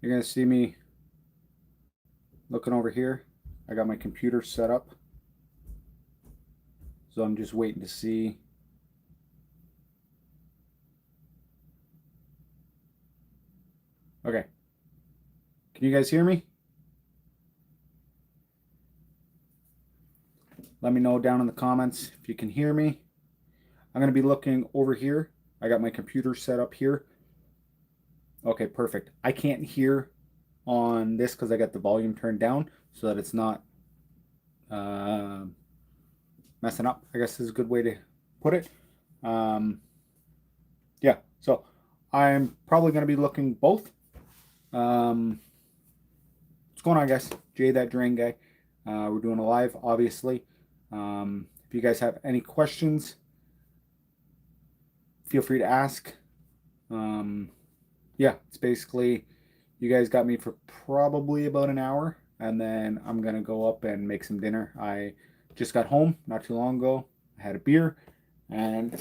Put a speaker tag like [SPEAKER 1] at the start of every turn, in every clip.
[SPEAKER 1] You're going to see me looking over here. I got my computer set up. So I'm just waiting to see. Okay. Can you guys hear me? Let me know down in the comments if you can hear me. I'm going to be looking over here. I got my computer set up here. Okay, perfect. I can't hear on this because I got the volume turned down so that it's not uh, messing up. I guess is a good way to put it. Um, yeah, so I'm probably going to be looking both. What's going on, guys? Jay, that drain guy. We're doing a live, obviously. If you guys have any questions, feel free to ask. Yeah, it's basically you guys got me for probably about an hour, and then I'm gonna go up and make some dinner. I just got home not too long ago. I had a beer and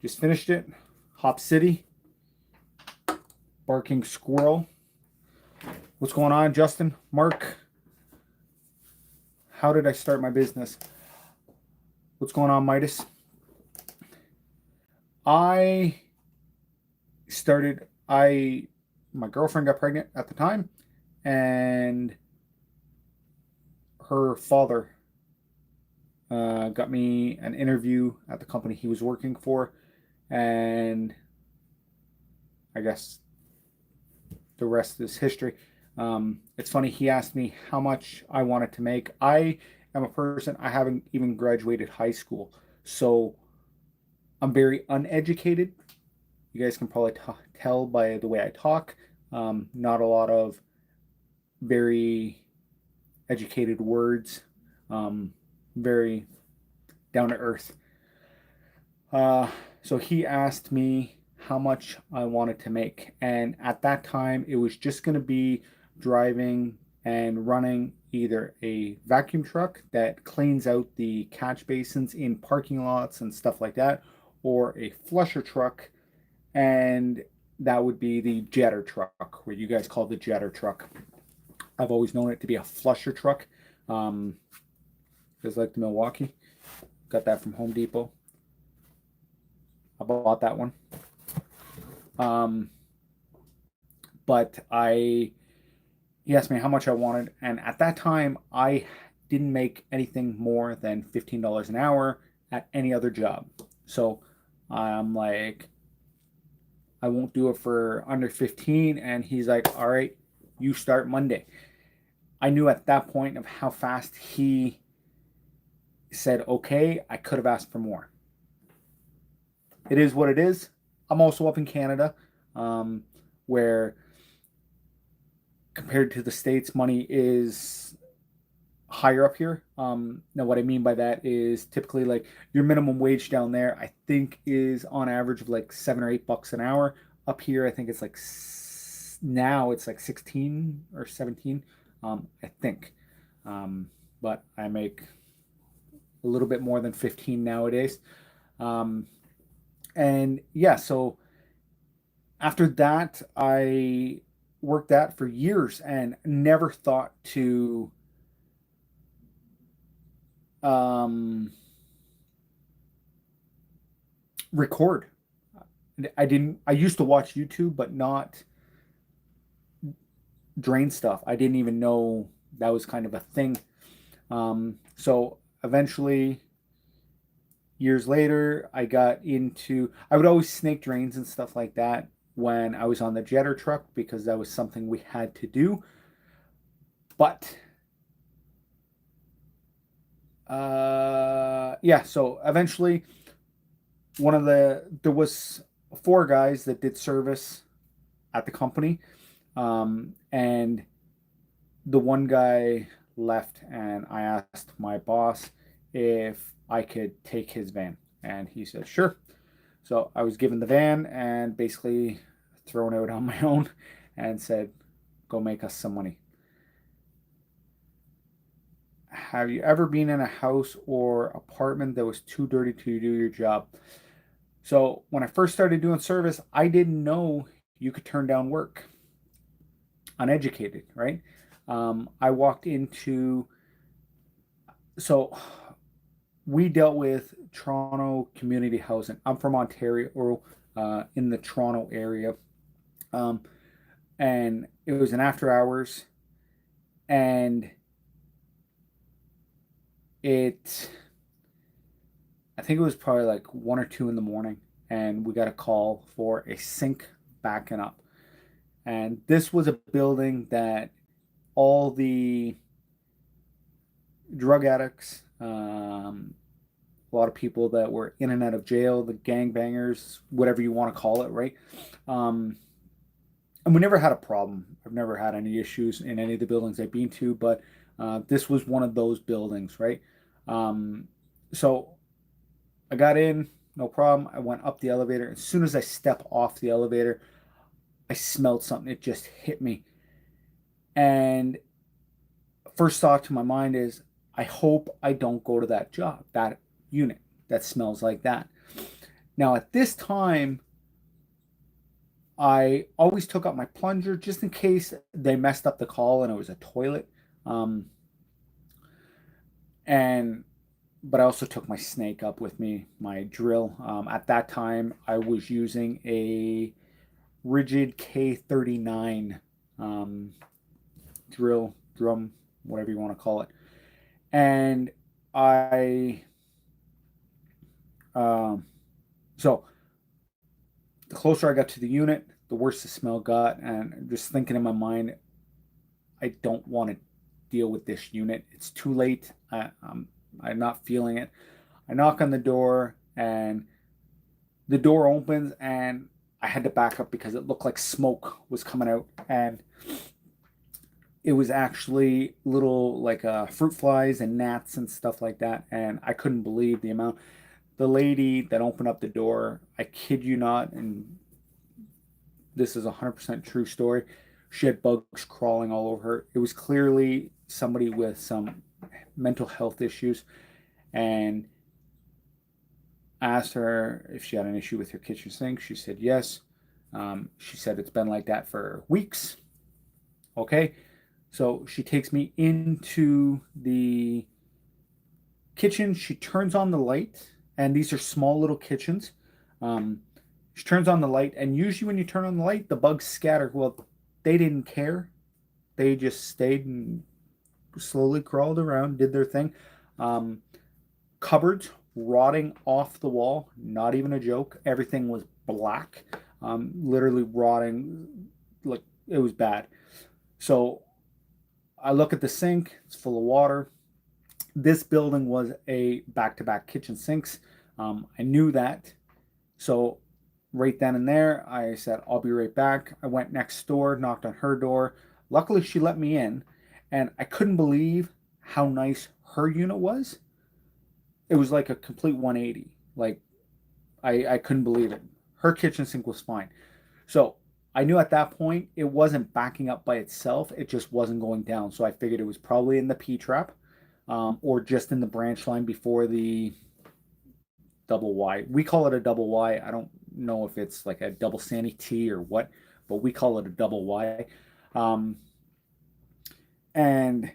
[SPEAKER 1] just finished it. Hop City, Barking Squirrel. What's going on, Justin? Mark, how did I start my business? What's going on, Midas? I started, my girlfriend got pregnant at the time, and her father got me an interview at the company he was working for, and I guess the rest is history. It's funny, he asked me how much I wanted to make. I am a person, I haven't even graduated high school, so I'm very uneducated. You guys can probably tell by the way I talk. Not a lot of very educated words, very down to earth. So he asked me how much I wanted to make. And at that time, it was just going to be driving and running either a vacuum truck that cleans out the catch basins in parking lots and stuff like that, or a flusher truck. And that would be the jetter truck, what you guys call the jetter truck. I've always known it to be a flusher truck. Just like the Milwaukee. Got that from Home Depot. I bought that one. Um, but he asked me how much I wanted, and at that time I didn't make anything more than $15 an hour at any other job. So I'm like, I won't do it for under 15. And he's like, all right, you start Monday. I knew at that point of how fast he said okay, I could have asked for more. It is what it is. I'm also up in Canada, where compared to the States, money is higher up here. Now, what I mean by that is typically like your minimum wage down there, I think, is on average of like $7 or $8 an hour. Up here, I think it's like now it's like 16 or 17, I think. But I make a little bit more than 15 nowadays. Um, and yeah, so after that, I worked that for years and never thought to um, record. I didn't. I used to watch YouTube, but not drain stuff. I didn't even know that was kind of a thing. So eventually, years later, I got into. I would always snake drains and stuff like that when I was on the jetter truck because that was something we had to do. But yeah, so eventually, there was four guys that did service at the company, and the one guy left, and I asked my boss if I could take his van, and he said sure. So I was given the van and basically thrown out on my own, and said, "Go make us some money." Have you ever been in a house or apartment that was too dirty to do your job? So when I first started doing service, I didn't know you could turn down work. Uneducated, right? I walked into, so we dealt with Toronto community housing. I'm from Ontario, in the Toronto area. Um, and it was an after hours, and it, I think it was probably like 1 or 2 in the morning, and we got a call for a sink backing up. And this was a building that all the drug addicts, a lot of people that were in and out of jail, the gangbangers, whatever you want to call it, right? Um, and we never had a problem. I've never had any issues in any of the buildings I've been to, but this was one of those buildings, right? Um, so I got in, no problem. I went up the elevator. As soon as I step off the elevator, I smelled something. It just hit me. And first thought to my mind is, I hope I don't go to that job, that unit that smells like that. Now, at this time, I always took out my plunger just in case they messed up the call and it was a toilet. Um, and but I also took my snake up with me, my drill. At that time, I was using a Rigid K39 um, drum, whatever you want to call it. And I, um, so the closer I got to the unit, the worse the smell got. And just thinking in my mind, I don't want to deal with this unit. It's too late. I'm not feeling it. I knock on the door, and the door opens, and I had to back up because it looked like smoke was coming out. And it was actually little like fruit flies and gnats and stuff like that. And I couldn't believe the amount. The lady that opened up the door, I kid you not, and this is a 100% true story. She had bugs crawling all over her. It was clearly somebody with some mental health issues. And I asked her if she had an issue with her kitchen sink. She said yes. She said it's been like that for weeks. Okay. So she takes me into the kitchen. She turns on the light, and these are small little kitchens. Um, she turns on the light, and usually when you turn on the light, the bugs scatter. Well, they didn't care. They just stayed and slowly crawled around, did their thing. Um, Cupboards rotting off the wall, not even a joke. Everything was black, literally rotting, like it was bad. So I look at the sink, it's full of water. This building was a back to back kitchen sinks. I knew that. So right then and there, I said, I'll be right back. I went next door, knocked on her door. Luckily, she let me in, and I couldn't believe how nice her unit was. It was like a complete 180. Like, I couldn't believe it. Her kitchen sink was fine. So I knew at that point it wasn't backing up by itself. It just wasn't going down. So I figured it was probably in the P trap, or just in the branch line before the double Y. We call it a double Y. I don't know if it's like a double Sandy T or what, but we call it a double Y. Um, and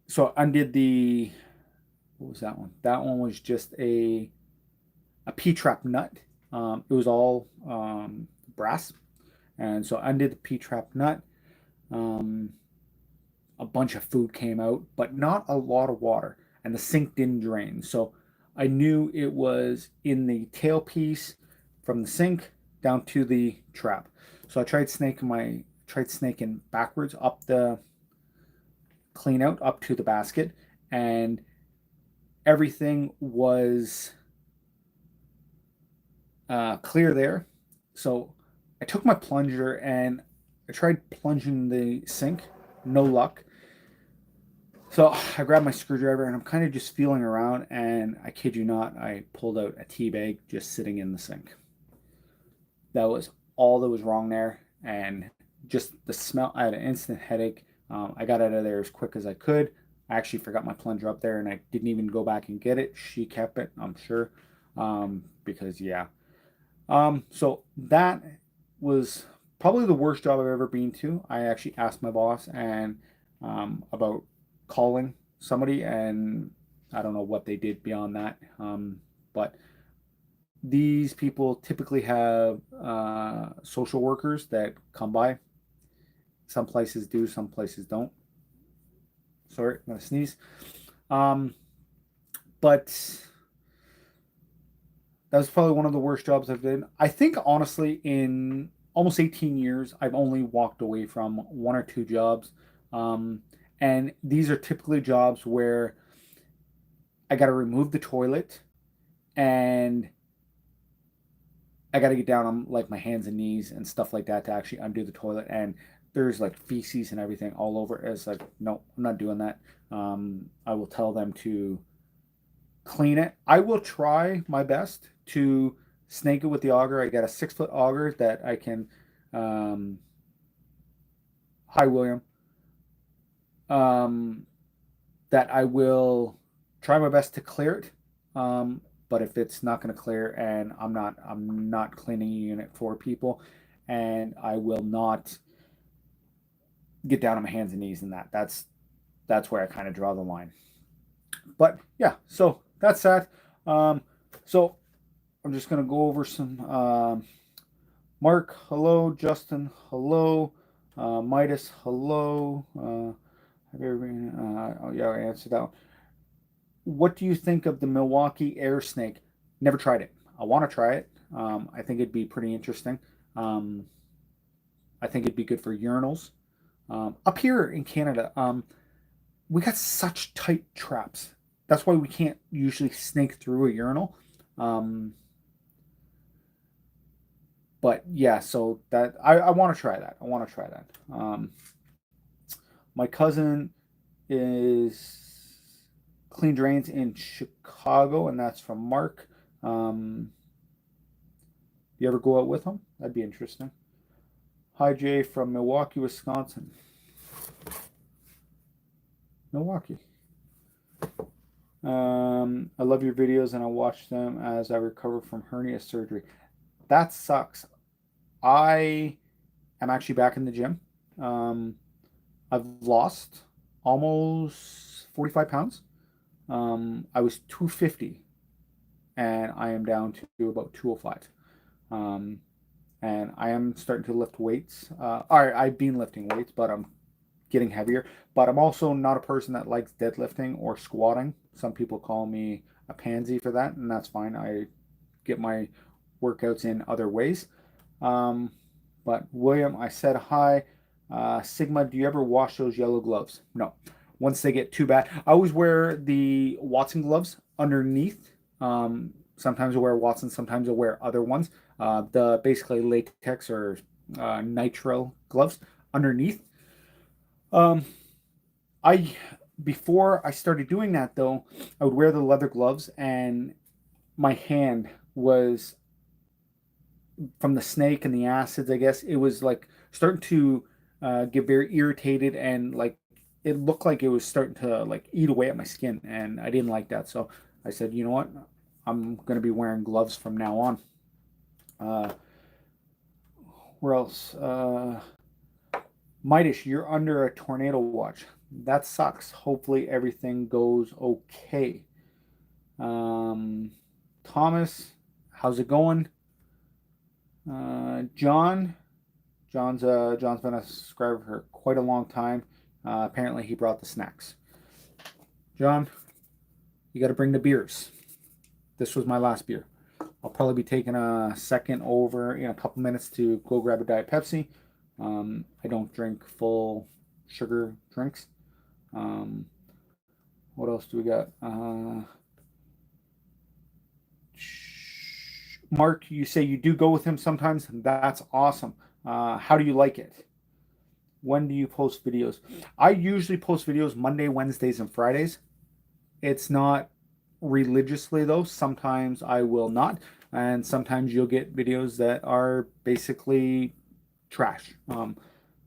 [SPEAKER 1] so I undid the, what was that one? That one was just a P trap nut. It was all brass, and so I undid the P trap nut. Um, a bunch of food came out, but not a lot of water, and the sink didn't drain. So I knew it was in the tailpiece from the sink down to the trap. So I tried snaking backwards up the clean out up to the basket, and everything was clear there. So I took my plunger and I tried plunging the sink. No luck. So I grabbed my screwdriver and I'm kind of just feeling around, and I kid you not, I pulled out a tea bag just sitting in the sink. That was all that was wrong there, and just the smell. I had an instant headache. I got out of there as quick as I could. I actually forgot my plunger up there, and I didn't even go back and get it. She kept it, I'm sure, because yeah. So that was probably the worst job I've ever been to. I actually asked my boss and about calling somebody, and I don't know what they did beyond that. But these people typically have social workers that come by. Some places do, some places don't. Sorry, I'm gonna sneeze. Um, but that was probably one of the worst jobs I've done. I think honestly, in almost 18 years, I've only walked away from one or two jobs. Um, and these are typically jobs where I got to remove the toilet and I got to get down on like my hands and knees and stuff like that to actually undo the toilet. And there's like feces and everything all over. It's like, no, I'm not doing that. I will tell them to clean it. I will try my best to snake it with the auger. I got a 6 foot auger that I can. Um, Hi, William. Um, that I will try my best to clear it. But if it's not going to clear, and I'm not cleaning a unit for people, and I will not get down on my hands and knees in that. That's where I kind of draw the line. But yeah, so that's that. So I'm just gonna go over some. Mark, hello. Justin, hello. Midas, hello. Have you ever been? Oh yeah, I answered that one. What do you think of the Milwaukee Air Snake? Never tried it. I want to try it. I think it'd be pretty interesting. Um, I think it'd be good for urinals. Up here in Canada, we got such tight traps. That's why we can't usually snake through a urinal. Um, but yeah, so that I want to try that. I want to try that. My cousin is clean drains in Chicago, and that's from Mark. Um, you ever go out with him? That'd be interesting. Hi Jay from Milwaukee, Wisconsin. Milwaukee. I love your videos and I watch them as I recover from hernia surgery. That sucks. I am actually back in the gym. Um, I've lost almost 45 pounds. I was 250 and I am down to about 205. Um, and I am starting to lift weights. All right, I've been lifting weights, but I'm getting heavier. But I'm also not a person that likes deadlifting or squatting. Some people call me a pansy for that, and that's fine. I get my workouts in other ways. Um, but William, I said hi. Sigma, do you ever wash those yellow gloves? No. Once they get too bad, I always wear the Watson gloves underneath. Sometimes I wear Watson, sometimes I wear other ones. The basically latex or nitrile gloves underneath. Um, I Before I started doing that though, I would wear the leather gloves and my hand was from the snake and the acids, I guess, it was like starting to get very irritated and like it looked like it was starting to like eat away at my skin, and I didn't like that. So I said, you know what, I'm gonna be wearing gloves from now on. Uh, where else? Midas, you're under a tornado watch. That sucks. Hopefully everything goes okay. Um, Thomas, how's it going? John, John's been a subscriber for quite a long time. Apparently, he brought the snacks. John, you got to bring the beers. This was my last beer. I'll probably be taking a second over in a couple minutes to go grab a Diet Pepsi. I don't drink full sugar drinks. Um, what else do we got? Mark, you say you do go with him sometimes. That's awesome. How do you like it? When do you post videos? I usually post videos Monday, Wednesdays, and Fridays. It's not religiously though. Sometimes I will not, and sometimes you'll get videos that are basically trash.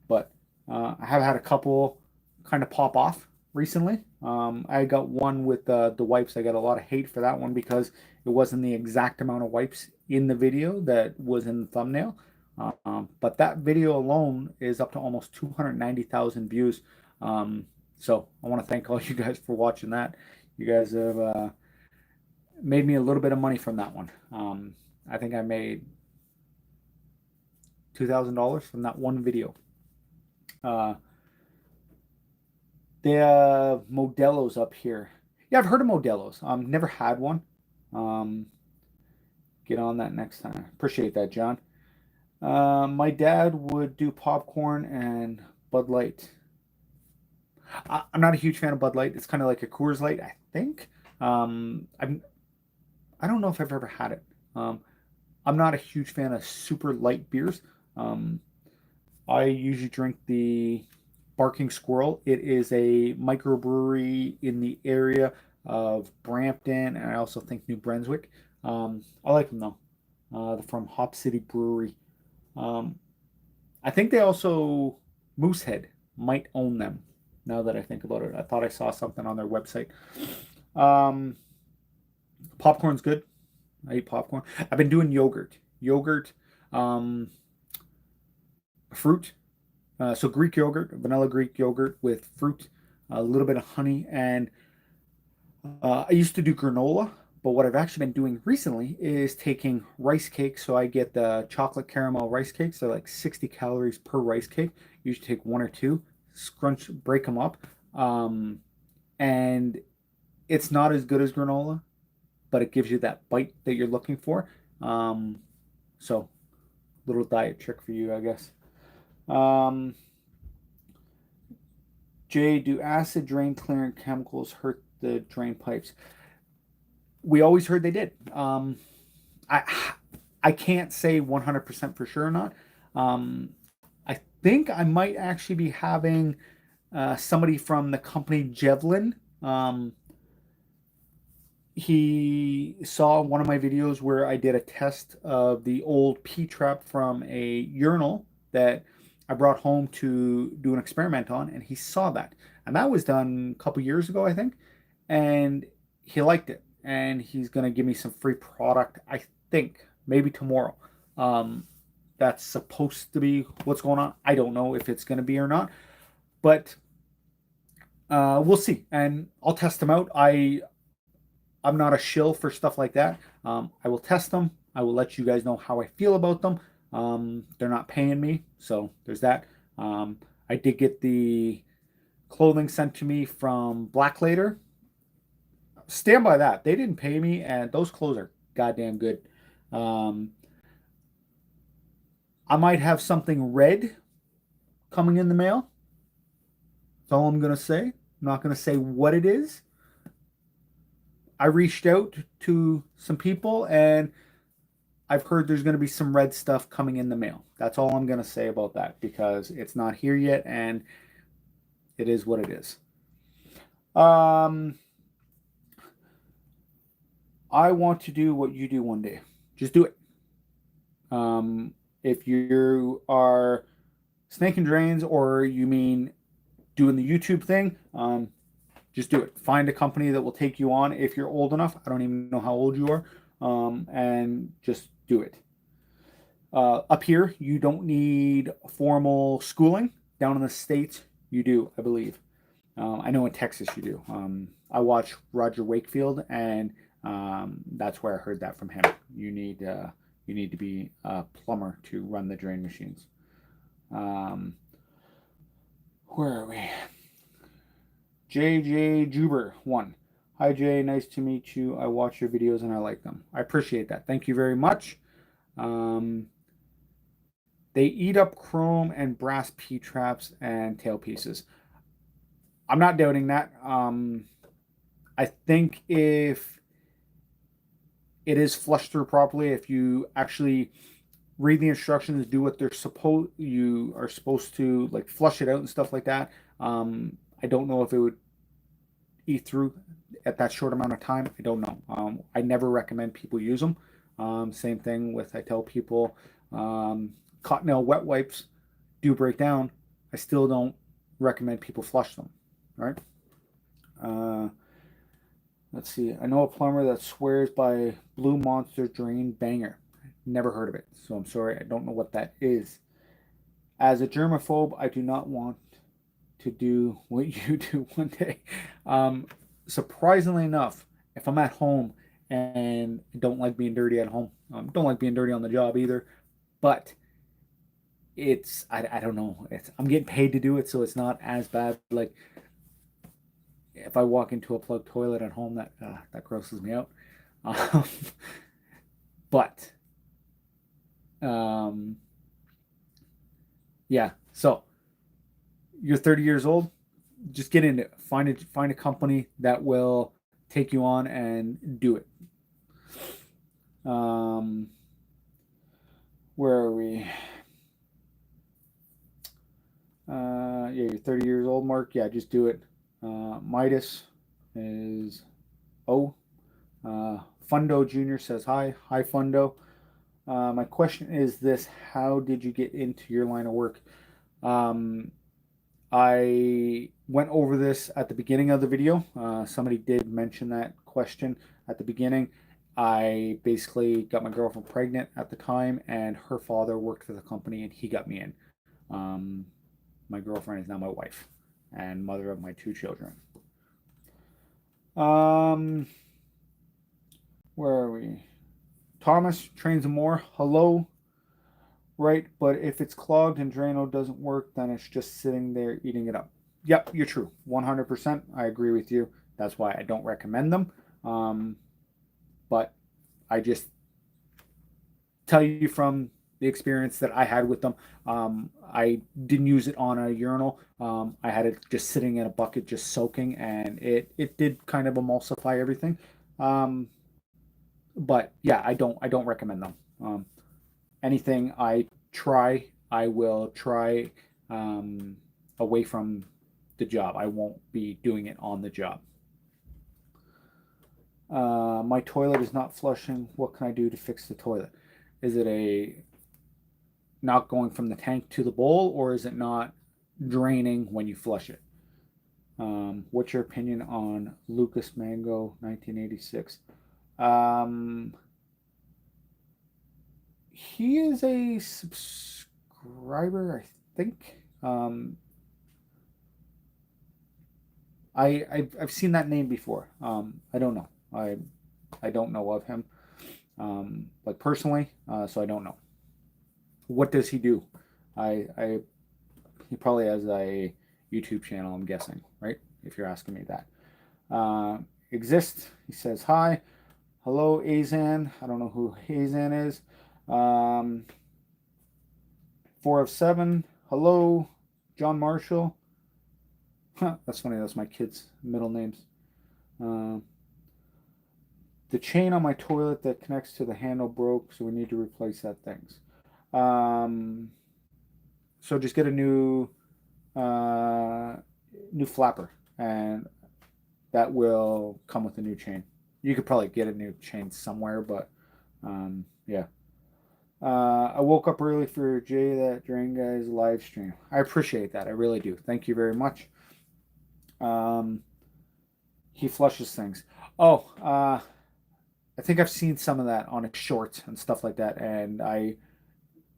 [SPEAKER 1] But I have had a couple kind of pop off, recently. I got one with the wipes. I got a lot of hate for that one because it wasn't the exact amount of wipes in the video that was in the thumbnail. But that video alone is up to almost 290,000 views. So I want to thank all you guys for watching that. You guys have made me a little bit of money from that one. I think I made $2,000 from that one video. The Modelo's up here. Yeah, I've heard of Modelo's. Never had one. Get on that next time. Appreciate that, John. My dad would do popcorn and Bud Light. I'm not a huge fan of Bud Light. It's kind of like a Coors Light, I think. I don't know if I've ever had it. I'm not a huge fan of super light beers. I usually drink the Barking Squirrel. It is a microbrewery in the area of Brampton, and I also think New Brunswick. I like them though. They're from Hop City Brewery. I think they also Moosehead might own them. Now that I think about it, I thought I saw something on their website. Popcorn's good. I eat popcorn. I've been doing yogurt, fruit. So Greek yogurt, vanilla Greek yogurt with fruit, a little bit of honey, and I used to do granola, but what I've actually been doing recently is taking rice cakes. So I get the chocolate caramel rice cakes. They're like 60 calories per rice cake. You usually take one or two, break them up, and it's not as good as granola, but it gives you that bite that you're looking for. So, little diet trick for you, I guess. Jay, do acid drain clearance chemicals hurt the drain pipes? We always heard they did. I can't say 100% for sure or not. I think I might actually be having somebody from the company Jevlin. He saw one of my videos where I did a test of the old P-trap from a urinal that I brought home to do an experiment on, and he saw that. And that was done a couple years ago, I think. And he liked it. And he's going to give me some free product, I think, maybe tomorrow. That's supposed to be what's going on. I don't know if it's going to be or not. But we'll see. And I'll test them out. I'm not a shill for stuff like that. I will test them. I will let you guys know how I feel about them. They're not paying me, so there's that. I did get the clothing sent to me from Blacklader. Stand by that. They didn't pay me, and those clothes are goddamn good. I might have something red coming in the mail. That's all I'm going to say. I'm not going to say what it is. I reached out to some people, and I've heard there's going to be some red stuff coming in the mail. That's all I'm going to say about that, because it's not here yet, and it is what it is. I want to do what you do one day. Just do it. If you are snaking drains, or you mean doing the YouTube thing, just do it. Find a company that will take you on if you're old enough. I don't even know how old you are. And just do it. Up here, you don't need formal schooling. Down in the States, you do, I believe. I know in Texas you do. I watch Roger Wakefield, and that's where I heard that from him. You need to be a plumber to run the drain machines. Where are we? JJ Juber 1. Hi Jay, nice to meet you. I watch your videos and I like them. I appreciate that. Thank you very much. They eat up chrome and brass P-traps and tailpieces. I'm not doubting that. I think if it is flushed through properly, if you actually read the instructions, do what you are supposed to, like flush it out and stuff like that. I don't know if it would eat through at that short amount of time. I don't know. I never recommend people use them. Same thing with, I tell people, Cottonelle wet wipes do break down. I still don't recommend people flush them. All right. Let's see. I know a plumber that swears by Blue Monster Drain Banger. Never heard of it, so I'm sorry. I don't know what that is. As a germaphobe, I do not want to do what you do one day. Um, Surprisingly enough, if I'm at home and don't like being dirty at home, don't like being dirty on the job either, but I don't know. I'm getting paid to do it, so it's not as bad. Like if I walk into a plugged toilet at home, that grosses me out. Um, but um, yeah, so you're 30 years old, just get into it. Find a company that will take you on and do it. Um, where are we? Yeah, you're 30 years old, Mark. Yeah, just do it. Midas is O. Fundo Jr. says hi. Hi, Fundo. My question is this: how did you get into your line of work? Um, I went over this at the beginning of the video. Somebody did mention that question at the beginning. I basically got my girlfriend pregnant at the time, and her father worked for the company, and he got me in. Um, my girlfriend is now my wife and mother of my two children. Um, where are we? Thomas Trains and More. Hello. Right, but if it's clogged and Drano doesn't work, then it's just sitting there eating it up. Yep, you're true. 100%. I agree with you. That's why I don't recommend them. Um, but I just tell you from the experience that I had with them. I didn't use it on a urinal. I had it just sitting in a bucket, just soaking, and it did kind of emulsify everything. Um, but yeah, I don't recommend them. Anything I try, I will try away from the job. I won't be doing it on the job. My toilet is not flushing. What can I do to fix the toilet? Is it a not going from the tank to the bowl, or is it not draining when you flush it? What's your opinion on Lucas Mango 1986? Um, he is a subscriber, I think. I've seen that name before. I don't know. I don't know of him, like personally. So I don't know. What does he do? I he probably has a YouTube channel. I'm guessing, right? If you're asking me that. Exist. He says hi. Hello, Azan. I don't know who Azan is. 4 of 7. Hello, John Marshall. Huh, that's funny. That's my kids' middle names. Uh, the chain on my toilet that connects to the handle broke, so we need to replace that things. Um, so just get a uh, new flapper, and that will come with a new chain. You could probably get a new chain somewhere, but yeah. I woke up early for Jay that Drain Guy's live stream. I appreciate that. I really do. Thank you very much. Um, he flushes things. Oh, I think I've seen some of that on his shorts and stuff like that, and I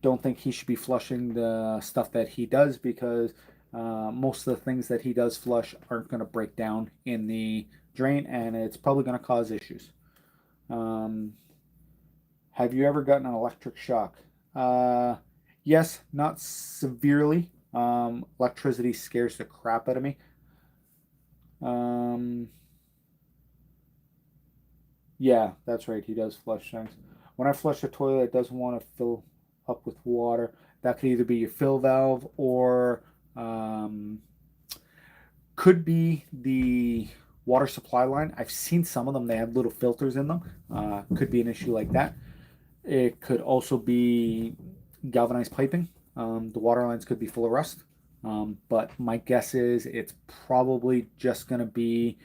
[SPEAKER 1] don't think he should be flushing the stuff that he does because most of the things that he does flush aren't going to break down in the drain, and it's probably going to cause issues. Um, have you ever gotten an electric shock? Uh, yes, not severely. Electricity scares the crap out of me. Um, Yeah, that's right. He does flush things. When I flush a toilet, it doesn't want to fill up with water. That could either be your fill valve or um, could be the water supply line. I've seen some of them, they have little filters in them. Could be an issue like that. It could also be galvanized piping. The water lines could be full of rust. But my guess is it's probably just going to be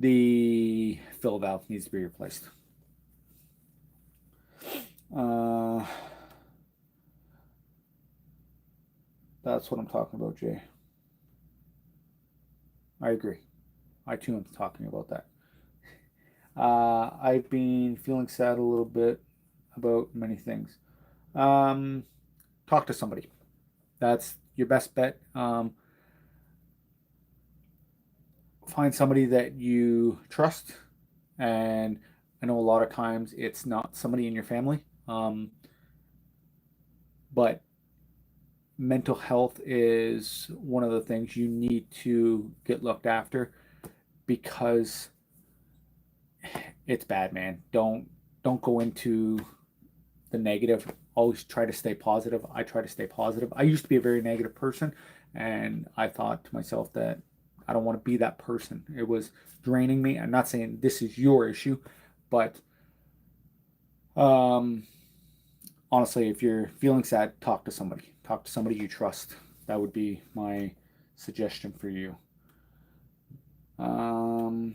[SPEAKER 1] the fill valve needs to be replaced. Uh, that's what I'm talking about, Jay. I agree. I too am talking about that. I've been feeling sad a little bit about many things. Um, Talk to somebody. That's your best bet. Find somebody that you trust, and I know a lot of times it's not somebody in your family, but mental health is one of the things you need to get looked after because it's bad, man. Don't go into the negative. Always try to stay positive. I try to stay positive. I used to be a very negative person, and I thought to myself that I don't want to be that person. It was draining me. I'm not saying this is your issue, but um, honestly, if you're feeling sad, talk to somebody. Talk to somebody you trust. That would be my suggestion for you. Um,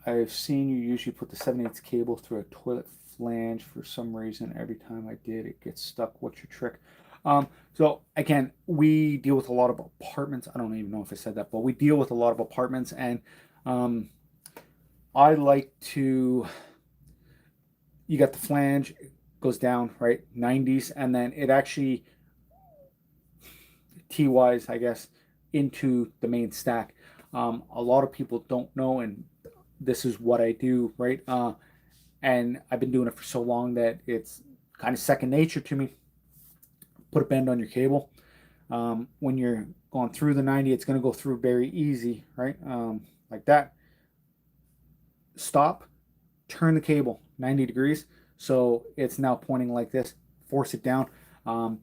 [SPEAKER 1] I've seen you usually put the 7/8 cable through a toilet flange for some reason. Every time I did, it gets stuck. What's your trick? So again, we deal with a lot of apartments. I don't even know if I said that, but we deal with a lot of apartments, and um, I like to. You got the flange, it goes down right 90s, and then it actually T-wise, I guess, into the main stack. A lot of people don't know, and this is what I do, right? And I've been doing it for so long that it's kind of second nature to me. Put a bend on your cable. When you're going through the 90, it's going to go through very easy, right? Like that. Stop, turn the cable 90 degrees. So it's now pointing like this. Force it down. Um,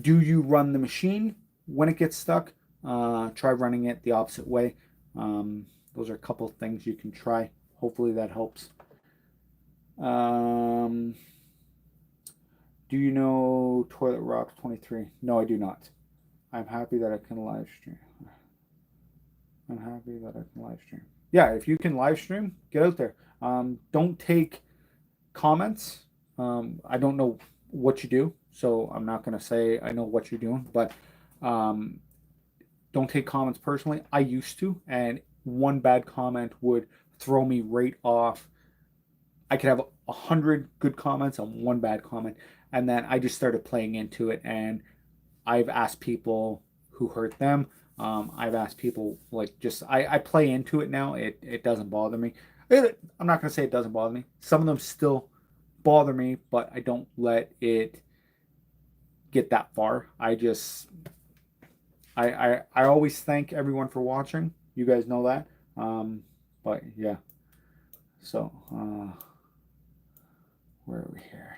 [SPEAKER 1] do you run the machine when it gets stuck? Try running it the opposite way. Those are a couple of things you can try. Hopefully that helps. Um, do you know Toilet Rocks 23? No, I do not. I'm happy that I can live stream. I'm happy that I can live stream. Yeah, if you can live stream, get out there. Don't take comments. I don't know what you do, so I'm not going to say I know what you're doing, but um, don't take comments personally. I used to, and one bad comment would throw me right off. I could have 100 good comments on one bad comment, and then I just started playing into it, and I've asked people who hurt them. I've asked people like just I play into it now. It doesn't bother me. I'm not gonna say it doesn't bother me. Some of them still bother me, but I don't let it get that far. I always thank everyone for watching. You guys know that. But yeah. So where are we here?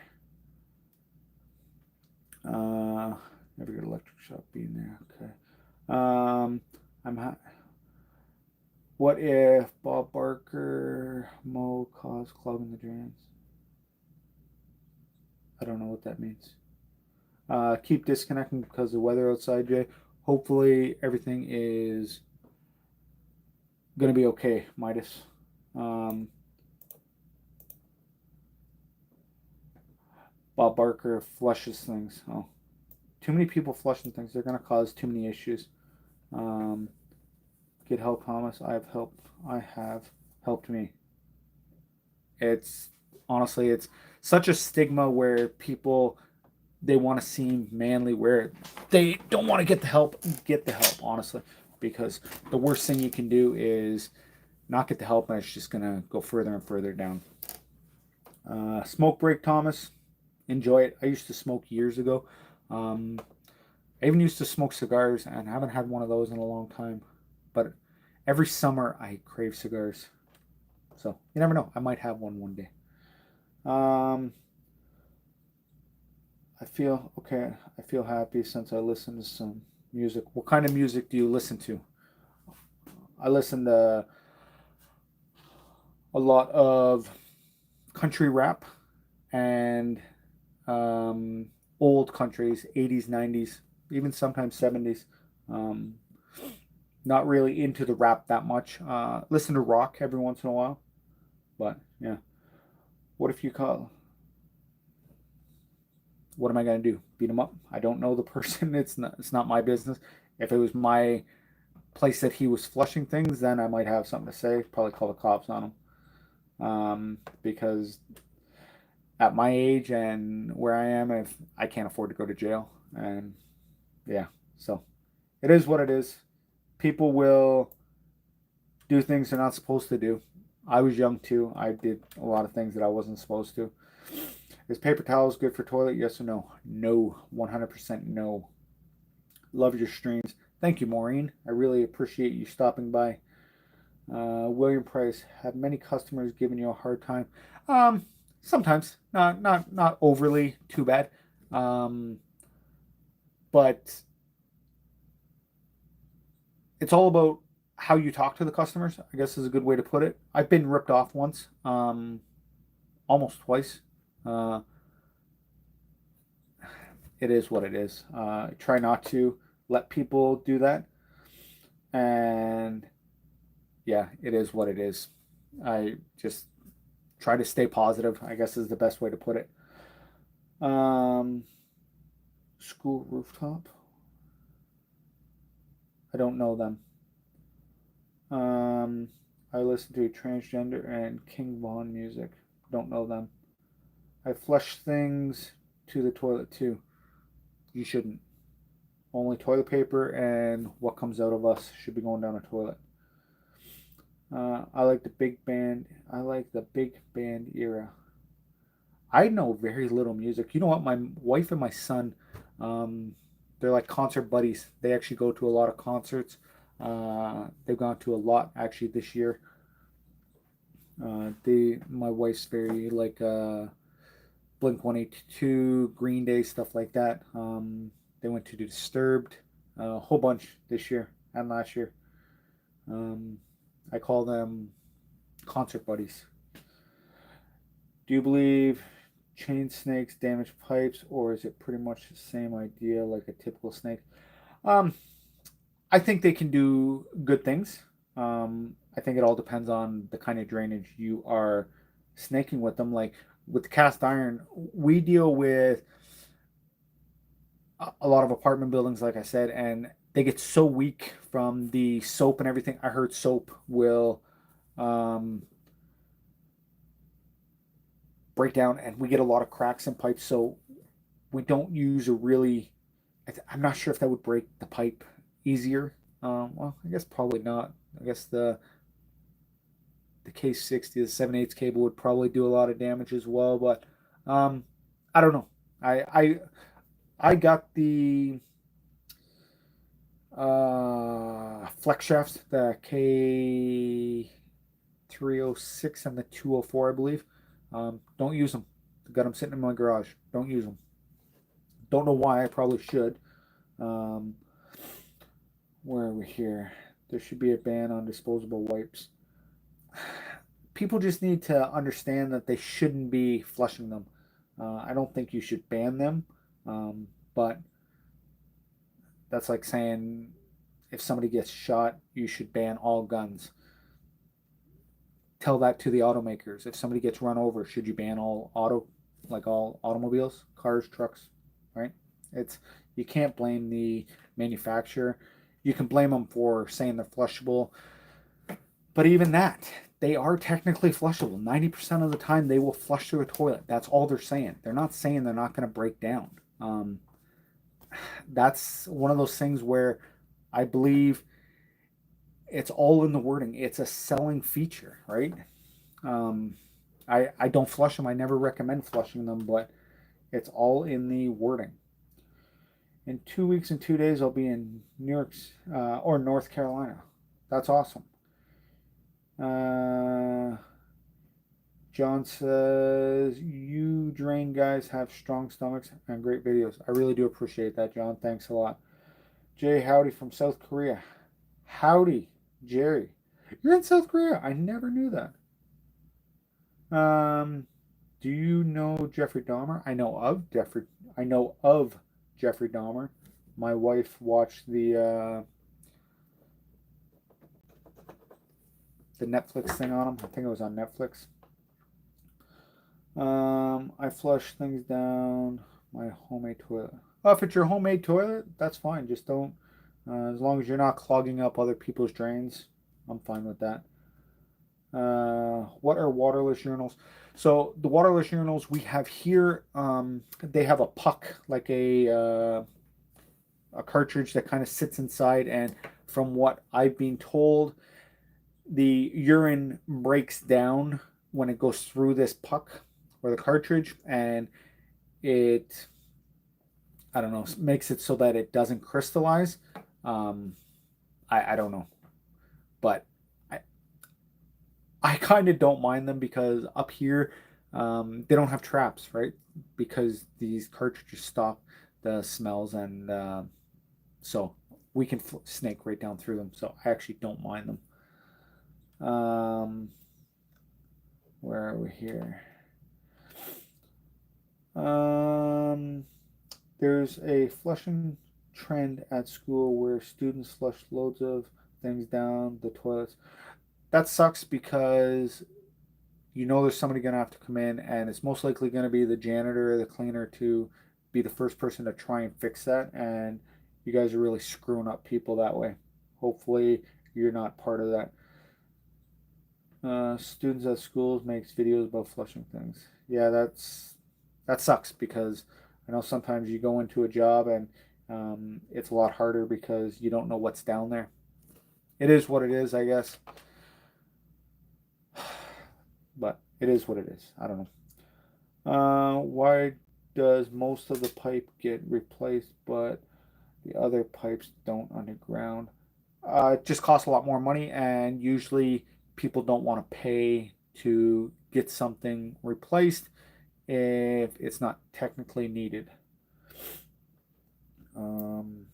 [SPEAKER 1] Never get electric shop being there. Okay. I'm what if Bob Barker Mo caused clogging the drains? I don't know what that means. Keep disconnecting because of the weather outside, Jay. Hopefully everything is gonna be okay, Midas. Um, Bob Barker flushes things. Oh, too many people flushing things. They're gonna cause too many issues. Um, get help, Thomas. I have helped me. It's honestly, it's such a stigma where people they want to seem manly, where they don't want to get the help. Get the help, honestly, because the worst thing you can do is not get the help, and it's just gonna go further and further down. Smoke break, Thomas. Enjoy it. I used to smoke years ago. Um, I even used to smoke cigars, and I haven't had one of those in a long time. But every summer I crave cigars. So you never know. I might have one day. Um, I feel okay. I feel happy since I listen to some music. What kind of music do you listen to? I listen to a lot of country rap and um, old countries, 80s, 90s, even sometimes 70s. Um, Not really into the rap that much. Listen to rock every once in a while, but yeah. What if you call? What am I gonna do? Beat him up? I don't know the person. It's not. It's not my business. If it was my place that he was flushing things, then I might have something to say. Probably call the cops on him. Because at my age and where I am, if I can't afford to go to jail, and yeah, so it is what it is. People will do things they're not supposed to do. I was young too. I did a lot of things that I wasn't supposed to. Is paper towels good for toilet? Yes or no? No. 100% no. Love your streams. Thank you, Maureen. I really appreciate you stopping by. William Price, have many customers given you a hard time? Sometimes, not overly too bad, but it's all about how you talk to the customers, I guess is a good way to put it. I've been ripped off once, almost twice. Uh, it is what it is. Try not to let people do that, and yeah, it is what it is. I just try to stay positive, I guess is the best way to put it. Um, School Rooftop. I don't know them. I listen to Transgender and King Von music. Don't know them. I flush things to the toilet too. You shouldn't. Only toilet paper and what comes out of us should be going down a toilet. I like the big band. I like the big band era. I know very little music. You know what? My wife and my son, um, they're like concert buddies. They actually go to a lot of concerts. They've gone to a lot actually this year. My wife's very like Blink 182, Green Day, stuff like that. They went to Disturbed, a whole bunch this year and last year. Um, I call them concert buddies. Do you believe chain snakes damage pipes, or is it pretty much the same idea like a typical snake? Um, I think they can do good things. I think it all depends on the kind of drainage you are snaking with them. Like with cast iron, we deal with a lot of apartment buildings, like I said, and they get so weak from the soap and everything. I heard soap will um, break down, and we get a lot of cracks in pipes. So we don't use a really. I'm not sure if that would break the pipe easier. Well, I guess probably not. I guess the K60, the 7/8 cable would probably do a lot of damage as well. But um, I don't know. I got the flex shafts, the K306 and the 204, I believe. Don't use them. Got them sitting in my garage. Don't use them. Don't know why. I probably should. Um, where are we here? There should be a ban on disposable wipes. People just need to understand that they shouldn't be flushing them. I don't think you should ban them, but that's like saying if somebody gets shot, you should ban all guns. Tell that to the automakers. If somebody gets run over, should you ban all automobiles, cars, trucks, right? It's you can't blame the manufacturer. You can blame them for saying they're flushable, but even that, they are technically flushable. 90% of the time, they will flush through a toilet. That's all they're saying. They're not saying they're not going to break down. That's one of those things where I believe it's all in the wording. It's a selling feature, right? Um, I don't flush them. I never recommend flushing them, but it's all in the wording. In 2 weeks and 2 days, I'll be in New York or North Carolina. That's awesome. John says, you drain guys have strong stomachs and great videos. I really do appreciate that, John. Thanks a lot. Jay Howdy from South Korea. Howdy, Jerry. You're in South Korea. I never knew that. Do you know Jeffrey Dahmer? I know of Jeffrey Dahmer. My wife watched the Netflix thing on him. I think it was on Netflix. I flush things down my homemade toilet. Oh, if it's your homemade toilet, that's fine. Just don't As long as you're not clogging up other people's drains, I'm fine with that. What are waterless urinals? So the waterless urinals we have here, they have a puck, like a cartridge that kind of sits inside, and from what I've been told, the urine breaks down when it goes through this puck or the cartridge, and it, I don't know, makes it so that it doesn't crystallize. Um, I don't know, but I I kind of don't mind them because up here, they don't have traps, right? Because these cartridges stop the smells, and so we can snake right down through them. So I actually don't mind them. Where are we here? Um, there's a flushing trend at school where students flush loads of things down the toilets. That sucks because you know there's somebody going to have to come in, and it's most likely going to be the janitor or the cleaner to be the first person to try and fix that. And you guys are really screwing up people that way. Hopefully, you're not part of that. Students at schools makes videos about flushing things. Yeah, that sucks because I know sometimes you go into a job and it's a lot harder because you don't know what's down there. It is what it is, I guess. But it is what it is. I don't know. Why does most of the pipe get replaced, but the other pipes don't underground? It just costs a lot more money, and usually people don't want to pay to get something replaced if it's not technically needed. Um,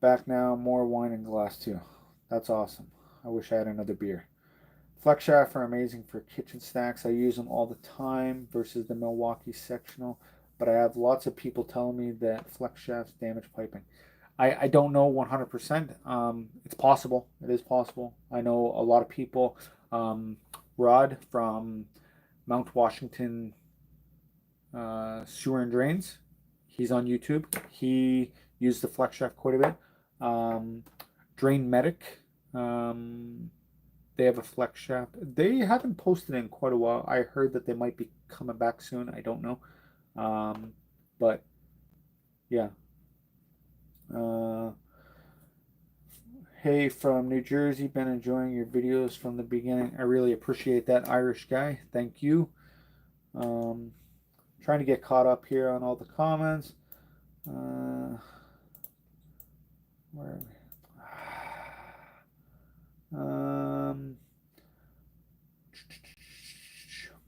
[SPEAKER 1] Back now, more wine and glass too. That's awesome. I wish I had another beer. Flex shaft are amazing for kitchen stacks. I use them all the time versus the Milwaukee sectional, but I have lots of people telling me that flex shafts damage piping. I don't know 100%. It's possible. It is possible. I know a lot of people. Rod from Mount Washington Sewer and Drains, he's on YouTube. He used the flex shaft quite a bit. Drain Medic, um, they have a flex shaft. They haven't posted in quite a while. I heard that they might be coming back soon. I don't know. Um, but yeah. Uh, hey, from New Jersey, been enjoying your videos from the beginning. I really appreciate that, Irish guy. Thank you. Um, Trying to get caught up here on all the comments. Where are we?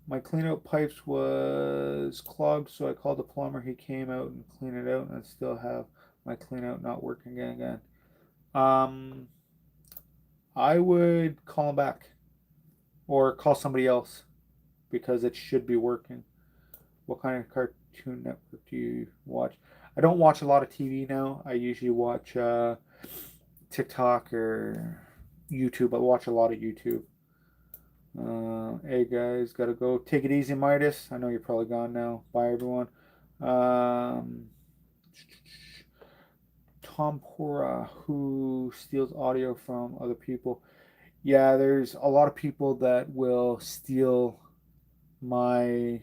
[SPEAKER 1] My clean out pipes was clogged, so I called the plumber. He came out and cleaned it out, and I still have my clean out not working again. Um, I would call him back or call somebody else because it should be working. What kind of Cartoon Network do you watch? I don't watch a lot of TV now. I usually watch TikTok or YouTube. I watch a lot of YouTube. Hey guys, gotta go. Take it easy, Midas. I know you're probably gone now. Bye, everyone. Um, Tom Pora, who steals audio from other people. Yeah, there's a lot of people that will steal my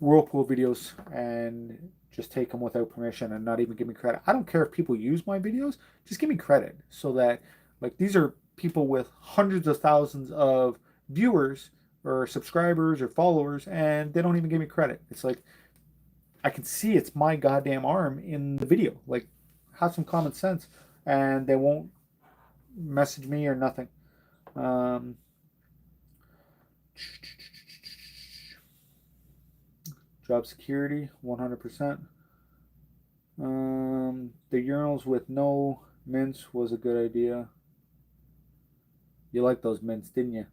[SPEAKER 1] Whirlpool videos and just take them without permission and not even give me credit. I don't care if people use my videos, just give me credit so that, like, these are people with hundreds of thousands of viewers or subscribers or followers, and they don't even give me credit. It's like, I can see it's my goddamn arm in the video. Like, have some common sense, and they won't message me or nothing. Um, Job security, 100%. The urinals with no mints was a good idea. You liked those mints, didn't you?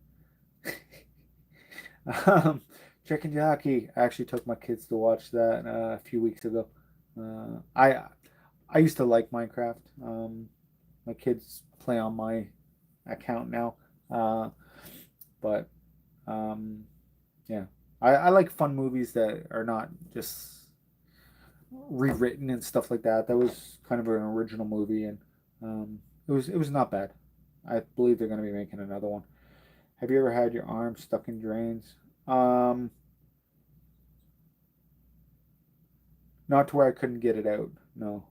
[SPEAKER 1] Chicken Jockey. I actually took my kids to watch that a few weeks ago. I used to like Minecraft. My kids play on my account now, uh, but um, yeah, I like fun movies that are not just rewritten and stuff like that. That was kind of an original movie, and it was not bad. I believe they're going to be making another one. Have you ever had your arm stuck in drains? Um, Not to where I couldn't get it out. No.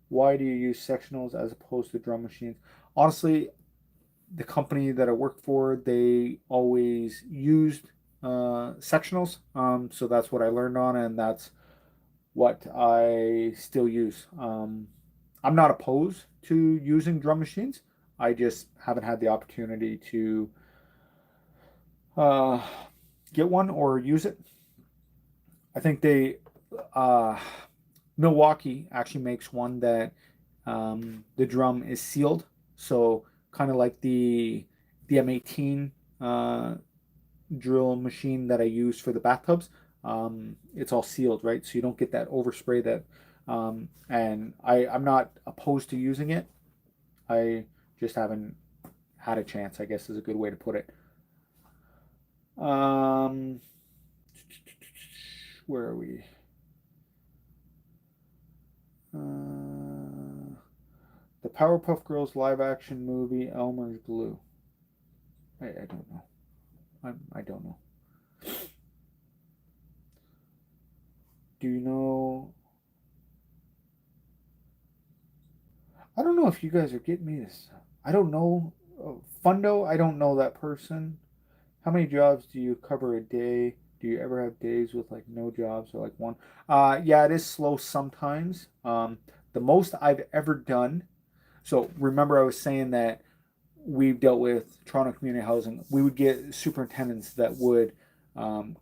[SPEAKER 1] Why do you use sectionals as opposed to drum machines? Honestly, the company that I work for, they always used sectionals. So that's what I learned on, and that's what I still use. I'm not opposed to using drum machines. I just haven't had the opportunity to uh, get one or use it. I think uh, Milwaukee actually makes one that the drum is sealed, so kind of like the M18 drill machine that I use for the bathtubs. It's all sealed, right? So you don't get that overspray that. And I'm not opposed to using it. I just haven't had a chance, I guess is a good way to put it. Um, where are we? The Powerpuff Girls live action movie Elmer's Glue. I don't know. I don't know. Do you know? I don't know if you guys are getting me this. I don't know. Fundo, I don't know that person. How many jobs do you cover a day? Do you ever have days with like no jobs or like one? Yeah, it is slow sometimes. The most I've ever done. So remember, I was saying that we've dealt with Toronto Community Housing. We would get superintendents that would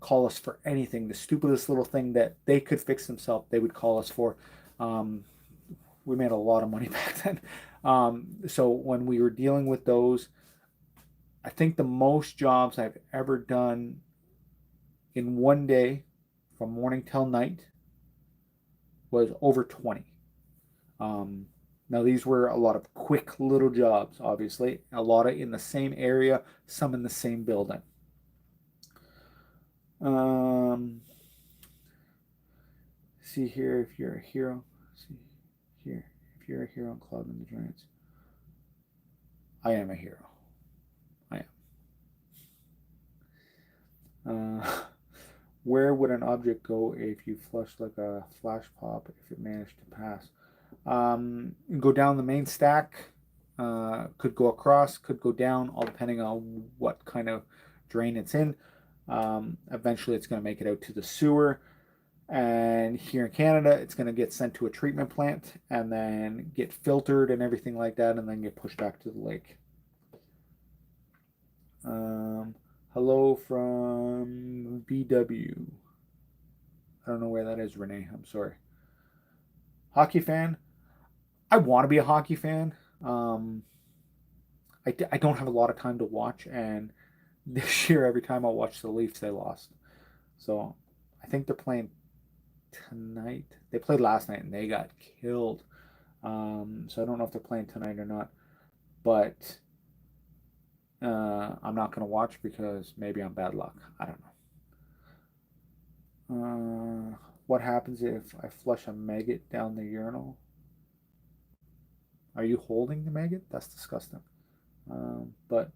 [SPEAKER 1] call us for anything, the stupidest little thing that they could fix themselves, they would call us for. Um, we made a lot of money back then. So when we were dealing with those, I think the most jobs I've ever done in one day from morning till night was over 20. Um, Now, these were a lot of quick little jobs, obviously, a lot of in the same area, some in the same building. Um, See here if you're a hero. See here if you're a hero in Cloud the Giants. I am a hero. I am. Where would an object go if you flushed like a flash pop if it managed to pass? Go down the main stack. Could go across, could go down, all depending on what kind of drain it's in. Eventually, it's going to make it out to the sewer. And here in Canada, it's going to get sent to a treatment plant and then get filtered and everything like that, and then get pushed back to the lake. Hello from BW. I don't know where that is, Renee. I'm sorry. Hockey fan? I want to be a hockey fan. Um, I don't have a lot of time to watch, and this year, every time I watch the Leafs, they lost. So I think they're playing tonight. They played last night and they got killed. So I don't know if they're playing tonight or not. But I'm not going to watch because maybe I'm bad luck. I don't know. What happens if I flush a maggot down the urinal? Are you holding the maggot? That's disgusting. But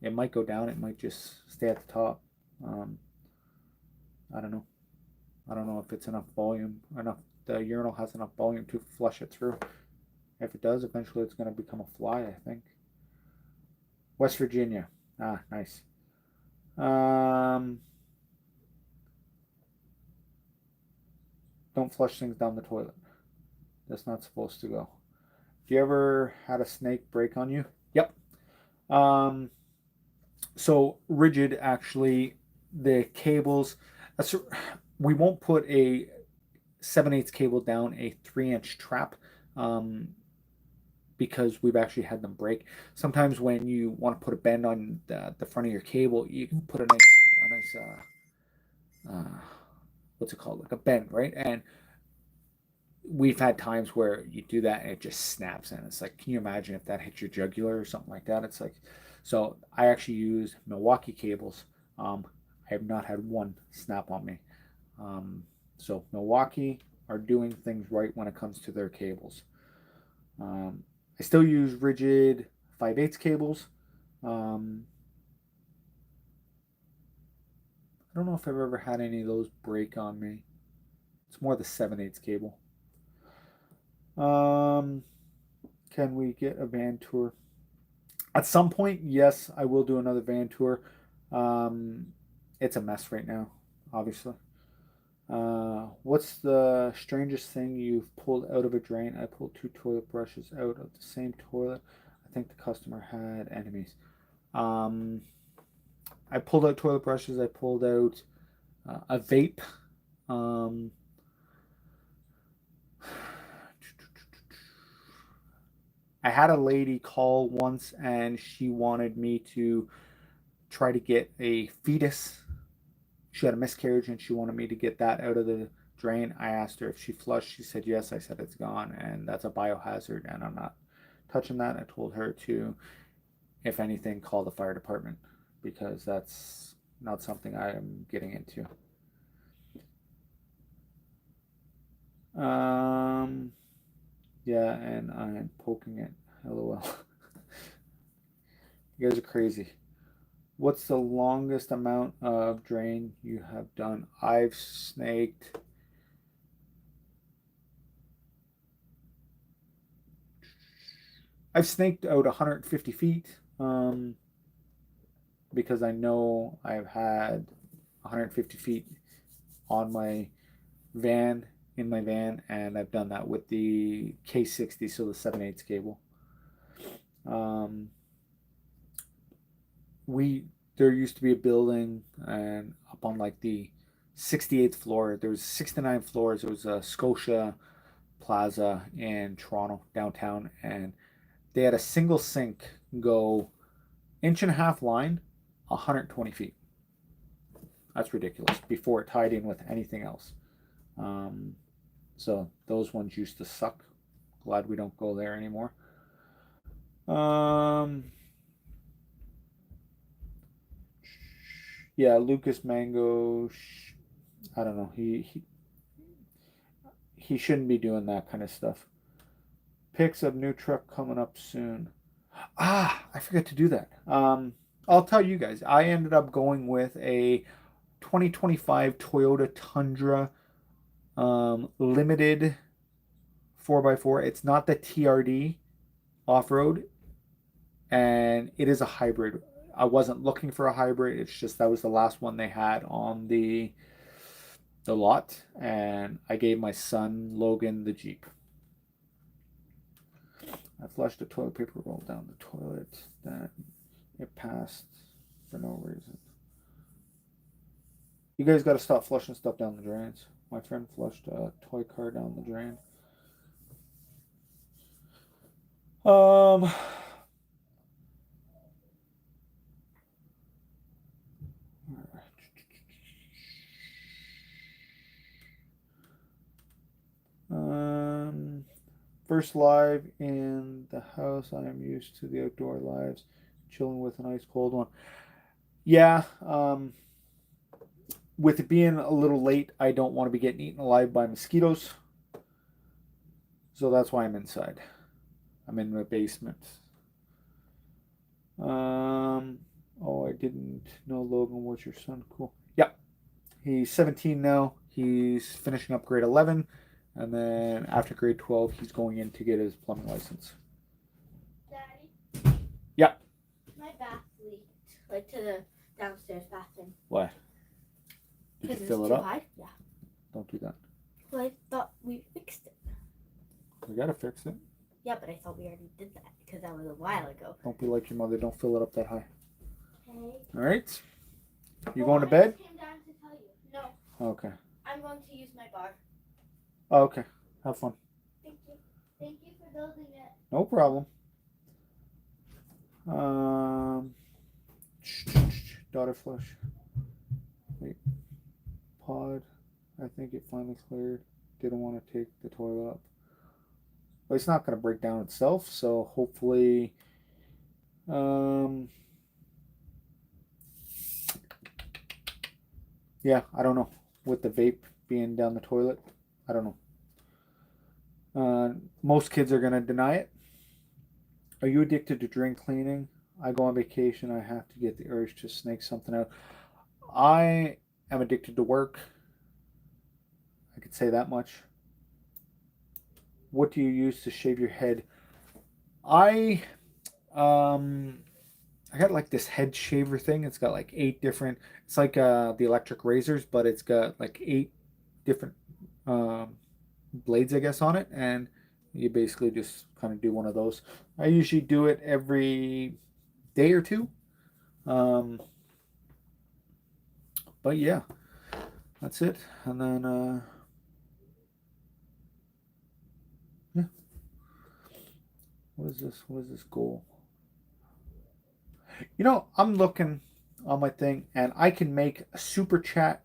[SPEAKER 1] it might go down. It might just stay at the top. Um, I don't know. I don't know if it's enough volume, enough the urinal has enough volume to flush it through. If it does, eventually it's going to become a fly, I think. West Virginia. Ah, nice. Um, don't flush things down the toilet. That's not supposed to go. Do you ever had a snake break on you? Yep. Um, so rigid actually, the cables. We won't put a 7/8 cable down a 3-inch trap um, because we've actually had them break. Sometimes when you want to put a bend on the front of your cable, you can put a nice what's it called, like a bend, right? And we've had times where you do that and it just snaps, and it's like, can you imagine if that hit your jugular or something like that? It's like, so I actually use Milwaukee cables. I have not had one snap on me. So Milwaukee, are doing things right when it comes to their cables. I still use rigid 5/8 cables. Um, I don't know if I've ever had any of those break on me. It's more the 7/8 cable. Can we get a van tour? At some point, yes, I will do another van tour. Um, it's a mess right now, obviously. What's the strangest thing you've pulled out of a drain? I pulled 2 toilet brushes out of the same toilet. I think the customer had enemies. Um, I pulled out toilet brushes. I pulled out a vape. Um, I had a lady call once and she wanted me to try to get a fetus. She had a miscarriage and she wanted me to get that out of the drain. I asked her if she flushed. She said yes. I said it's gone and that's a biohazard and I'm not touching that. I told her to, if anything, call the fire department because that's not something I am getting into. Yeah, and I'm poking it. LOL. You guys are crazy. What's the longest amount of drain you have done? I've snaked. I've snaked out 150 feet because I know I've had 150 feet on my van, in my van, and I've done that with the K60, so the 7/8 cable. There used to be a building and up on like the 68th floor. There was 69 floors. It was a Scotia Plaza in Toronto downtown, and they had a single sink go inch and a half line, 120 feet. That's ridiculous. Before it tied in with anything else. So those ones used to suck. Glad we don't go there anymore. Yeah, Lucas Mango. I don't know. He shouldn't be doing that kind of stuff. Pics of new truck coming up soon. I forgot to do that. I'll tell you guys. I ended up going with a 2025 Toyota Tundra limited 4x4. It's not the TRD off-road, and it is a hybrid. I wasn't looking for a hybrid. It's just that was the last one they had on the lot, and I gave my son Logan the Jeep. I flushed a toilet paper roll down the toilet. Then it passed for no reason. You guys got to stop flushing stuff down the drains. My friend flushed a toy car down the drain. First live in the house. I am used to the outdoor lives, chilling with an ice cold one. Yeah, with it being a little late, I don't want to be getting eaten alive by mosquitoes. So that's why I'm inside. I'm in my basement. Oh, I didn't know Logan was your son. Cool. Yep. He's 17 now. He's finishing up grade 11. And then after grade 12, he's going in to get his plumbing license.
[SPEAKER 2] Daddy?
[SPEAKER 1] Yeah.
[SPEAKER 2] My bath leaked, like to the downstairs bathroom.
[SPEAKER 1] Why? Did you fill it up?
[SPEAKER 2] High? Yeah.
[SPEAKER 1] Don't do that.
[SPEAKER 2] Well, I thought we fixed it.
[SPEAKER 1] We gotta fix it.
[SPEAKER 2] Yeah, but I thought we already did that because that was a while ago.
[SPEAKER 1] Don't be like your mother. Don't fill it up that high.
[SPEAKER 2] Okay.
[SPEAKER 1] All right. You going to bed?
[SPEAKER 2] I came down to tell you. No.
[SPEAKER 1] Okay.
[SPEAKER 2] I'm going to use my bar.
[SPEAKER 1] Oh, okay. Have fun.
[SPEAKER 2] Thank you. Thank you for building it.
[SPEAKER 1] No problem. Daughter flush. Wait. Pod. I think it finally cleared. Didn't want to take the toilet up. But it's not going to break down itself, so hopefully yeah, I don't know. With the vape being down the toilet, I don't know. Most kids are going to deny it. Are you addicted to drain cleaning? I go on vacation. I have to get the urge to snake something out. I am addicted to work. I could say that much. What do you use to shave your head? I um I got like this head shaver thing. It's got like 8 different. It's like the electric razors, but it's got like 8 different um, blades, I guess, on it, and you basically just kind of do one of those. I usually do it every day or two. Um, but yeah, that's it. And then yeah, what is this? What is this goal? I'm looking on my thing, and I can make a super chat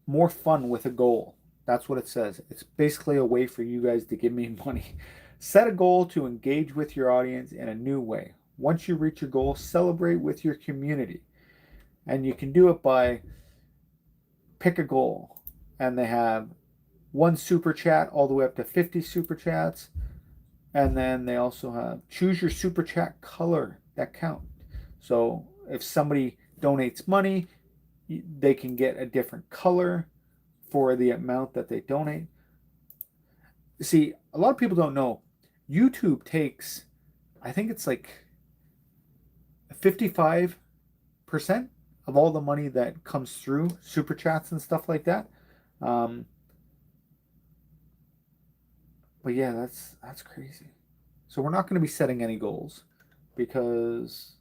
[SPEAKER 1] more fun with a goal. That's what it says. It's basically a way for you guys to give me money. Set a goal to engage with your audience in a new way. Once you reach your goal, celebrate with your community. And you can do it by pick a goal. And they have one super chat all the way up to 50 super chats. And then they also have choose your super chat color that count. So if somebody donates money, they can get a different color for the amount that they donate. See, a lot of people don't know YouTube takes, I think it's like 55% of all the money that comes through super chats and stuff like that. Um, but yeah, that's crazy. So we're not going to be setting any goals because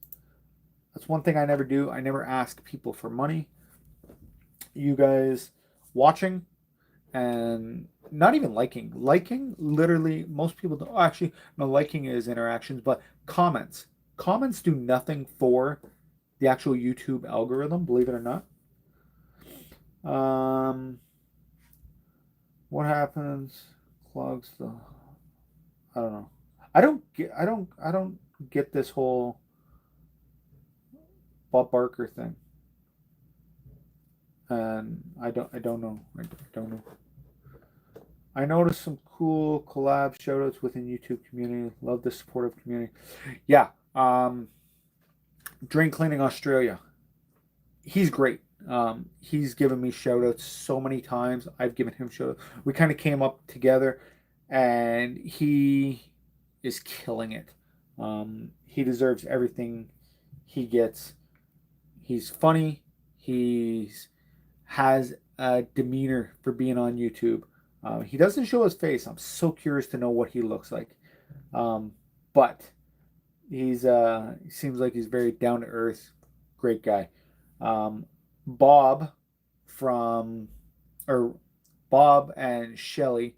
[SPEAKER 1] that's one thing I never do. I never ask people for money. You guys watching and not even liking literally most people don't actually no liking is interactions, but comments do nothing for the actual YouTube algorithm, believe it or not. um what happens clogs the I don't know. I don't get this whole Bob Barker thing, and I don't know. I don't know. I noticed some cool collab shoutouts within YouTube community. Love the supportive community. Yeah. Drain Cleaning Australia. He's great. He's given me shoutouts so many times. I've given him shoutouts. We kind of came up together, and he is killing it. He deserves everything he gets. He's funny. He's has a demeanor for being on YouTube. He doesn't show his face. I'm so curious to know what he looks like. Um, but he seems like he's very down to earth, great guy. Um, Bob from or Bob and Shelly,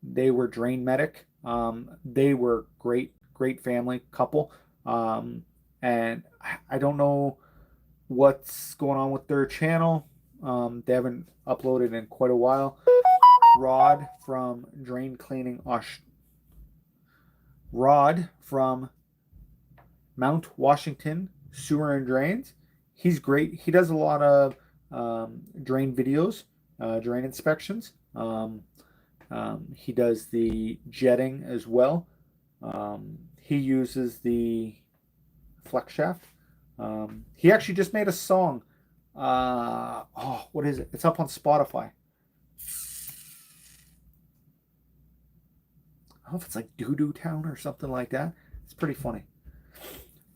[SPEAKER 1] they were Drain Medic. They were great family couple. And I don't know what's going on with their channel. They haven't uploaded in quite a while. Rod from Drain Cleaning Rod from Mount Washington Sewer and Drains. He's great. He does a lot of drain videos, drain inspections. He does the jetting as well. He uses the flex shaft. He actually just made a song. What is it? It's up on Spotify. I don't know if it's like Doo Doo Town or something like that. It's pretty funny.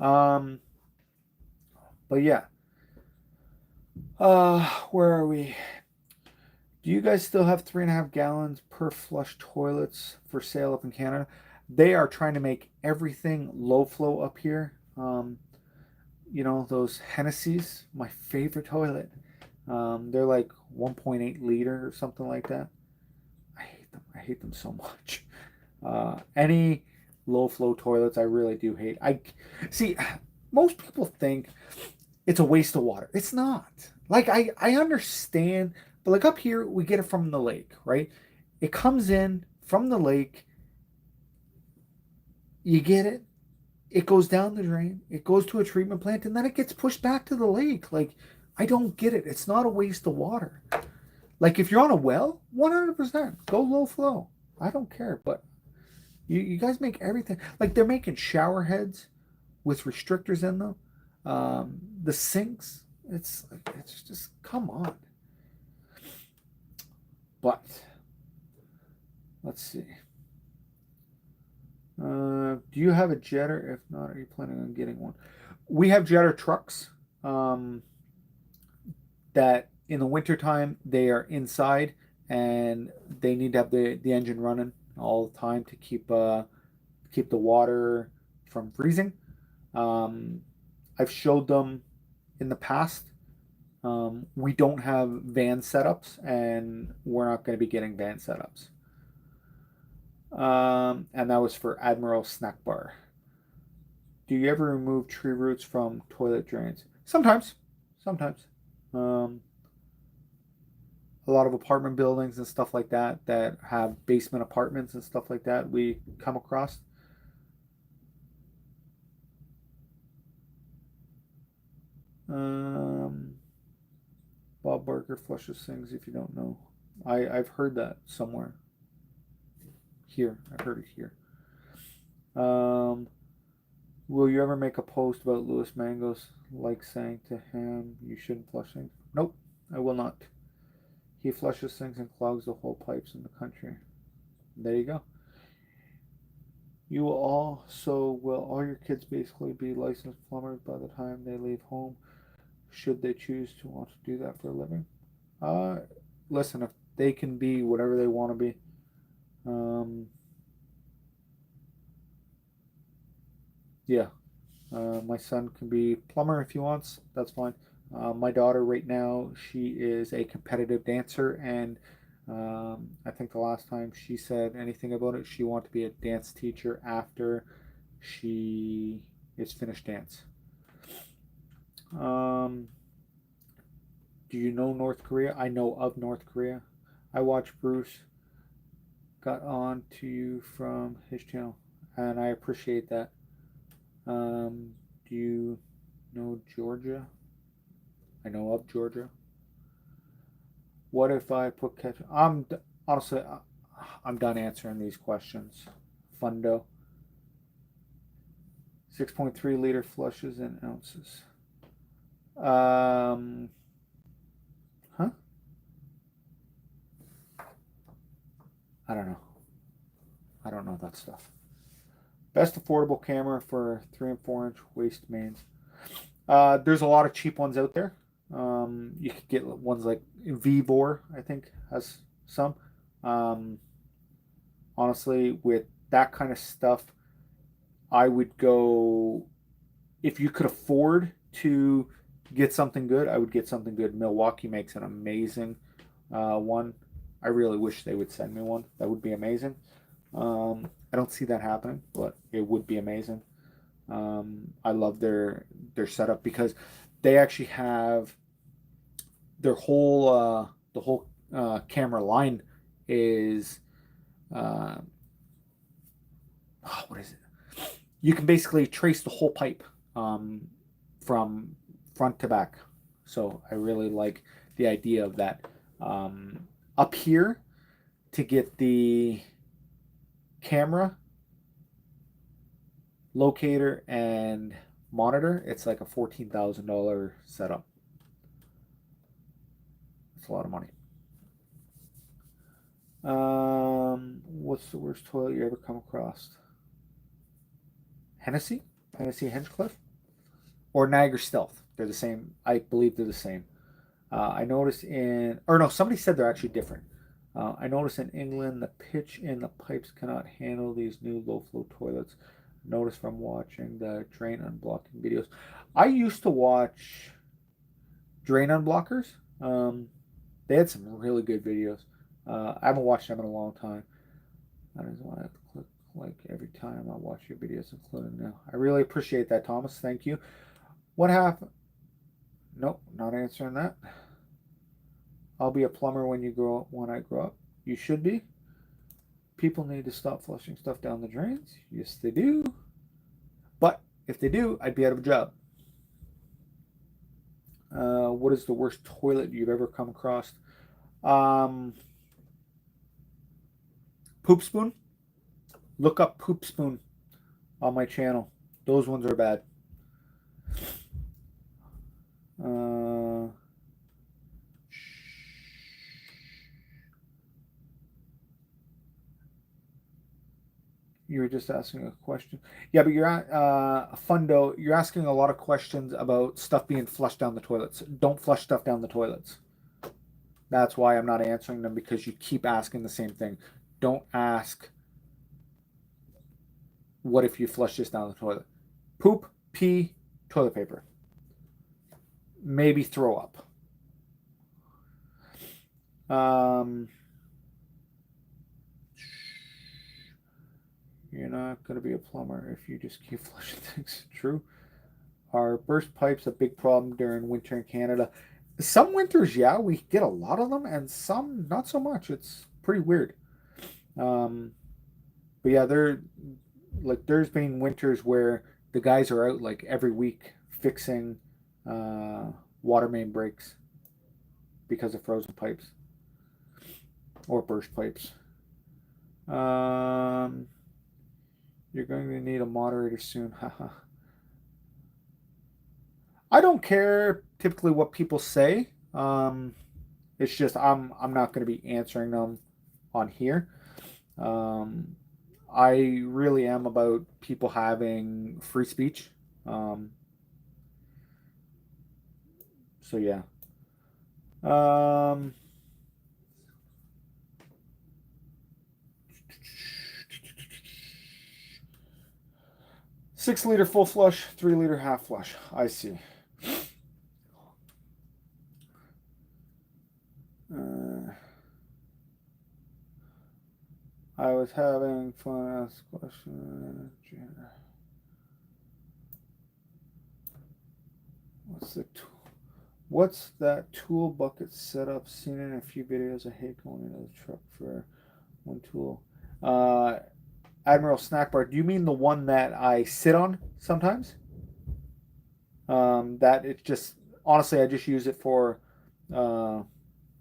[SPEAKER 1] Um, but yeah. Where are we? Do you guys still have 3.5 gallons per flush toilets for sale up in Canada? They are trying to make everything low flow up here. Those Hennessy's, my favorite toilet. They're like 1.8 liter or something like that. I hate them. I hate them so much. Any low flow toilets, I really do hate. I see. Most people think it's a waste of water. It's not. Like I understand, but like up here, we get it from the lake, right? It comes in from the lake. You get it. It goes down the drain. It goes to a treatment plant, and then it gets pushed back to the lake. Like I don't get it. It's not a waste of water. Like if you're on a well, 100% go low flow. I don't care, but you guys make everything like they're making shower heads with restrictors in them. The sinks, it's just come on. But let's see. Do you have a jetter? If not, are you planning on getting one? We have jetter trucks. That in the wintertime they are inside and they need to have the engine running all the time to keep the water from freezing. Um, I've showed them in the past. We don't have van setups, and we're not going to be getting van setups. And that was for Admiral Snack Bar. Do you ever remove tree roots from toilet drains? Sometimes, sometimes. Um, a lot of apartment buildings and stuff like that that have basement apartments and stuff like that we come across. Um, Bob Barker flushes things if you don't know. I've heard that somewhere. Here, I heard it here. Um, will you ever make a post about Louis Mangos, like saying to him you shouldn't flush things? Nope, I will not. He flushes things and clogs the whole pipes in the country. There you go. You will will all your kids basically be licensed plumbers by the time they leave home, should they choose to want to do that for a living? Uh, Listen, if they can be whatever they want to be, um, yeah. My son can be plumber if he wants. That's fine. My daughter right now, she is a competitive dancer, and I think the last time she said anything about it, she wanted to be a dance teacher after she is finished dance. Um, do you know North Korea? I know of North Korea. I watched Bruce got on to you from his channel, and I appreciate that. Do you know Georgia? I know of Georgia. What if I put ketchup? Honestly, I'm done answering these questions. Fundo. 6.3 liter flushes in ounces. Um, huh? I don't know. I don't know that stuff. Best affordable camera for 3 and 4 inch waist mains. There's a lot of cheap ones out there. You could get ones like Vivor, I think, has some. Um, Honestly, with that kind of stuff, I would go, if you could afford to get something good, I would get something good. Milwaukee makes an amazing one. I really wish they would send me one. That would be amazing. I don't see that happening, but it would be amazing. I love their setup because they actually have their whole the whole camera line is uh, what is it? You can basically trace the whole pipe um, from front to back. So I really like the idea of that. Up here to get the camera locator and monitor, it's like a $14,000 setup. It's a lot of money. What's the worst toilet you ever come across? Hennessy, Hennessy Hinchcliffe, or Niagara Stealth. They're the same. I believe they're the same. I noticed in, or no, somebody said they're actually different. I noticed in England the pitch in the pipes cannot handle these new low flow toilets. Notice from watching the drain unblocking videos. I used to watch drain unblockers. They had some really good videos. I haven't watched them in a long time. I just want to click like every time I watch your videos, including now. I really appreciate that, Thomas. Thank you. What happened? Nope, not answering that. I'll be a plumber when I grow up. You should be. People need to stop flushing stuff down the drains. Yes, they do. But if they do, I'd be out of a job. What is the worst toilet you've ever come across? Poop Poop spoon. Look up poop spoon on my channel. Those ones are bad. You were just asking a question. Yeah, but you're at Fundo. You're asking a lot of questions about stuff being flushed down the toilets. Don't flush stuff down the toilets. That's why I'm not answering them, because you keep asking the same thing. Don't ask, what if you flush this down the toilet? Poop, pee, toilet paper. Maybe throw up. You're not going to be a plumber if you just keep flushing things. True. Are burst pipes a big problem during winter in Canada? Some winters, yeah, we get a lot of them, and some not so much. It's pretty weird. But yeah, there's been winters where the guys are out like every week fixing water main breaks because of frozen pipes or burst pipes. You're going to need a moderator soon. Haha. I don't care typically what people say. It's just I'm not going to be answering them on here. I really am about people having free speech. So yeah. 6 liter full flush, 3 liter half flush. I see. I was having fun. Ask question. What's that tool bucket setup? Seen in a few videos. I hate going into the truck for one tool. Admiral Snack Bar. Do you mean the one that I sit on sometimes? That it's just, honestly, I just use it for a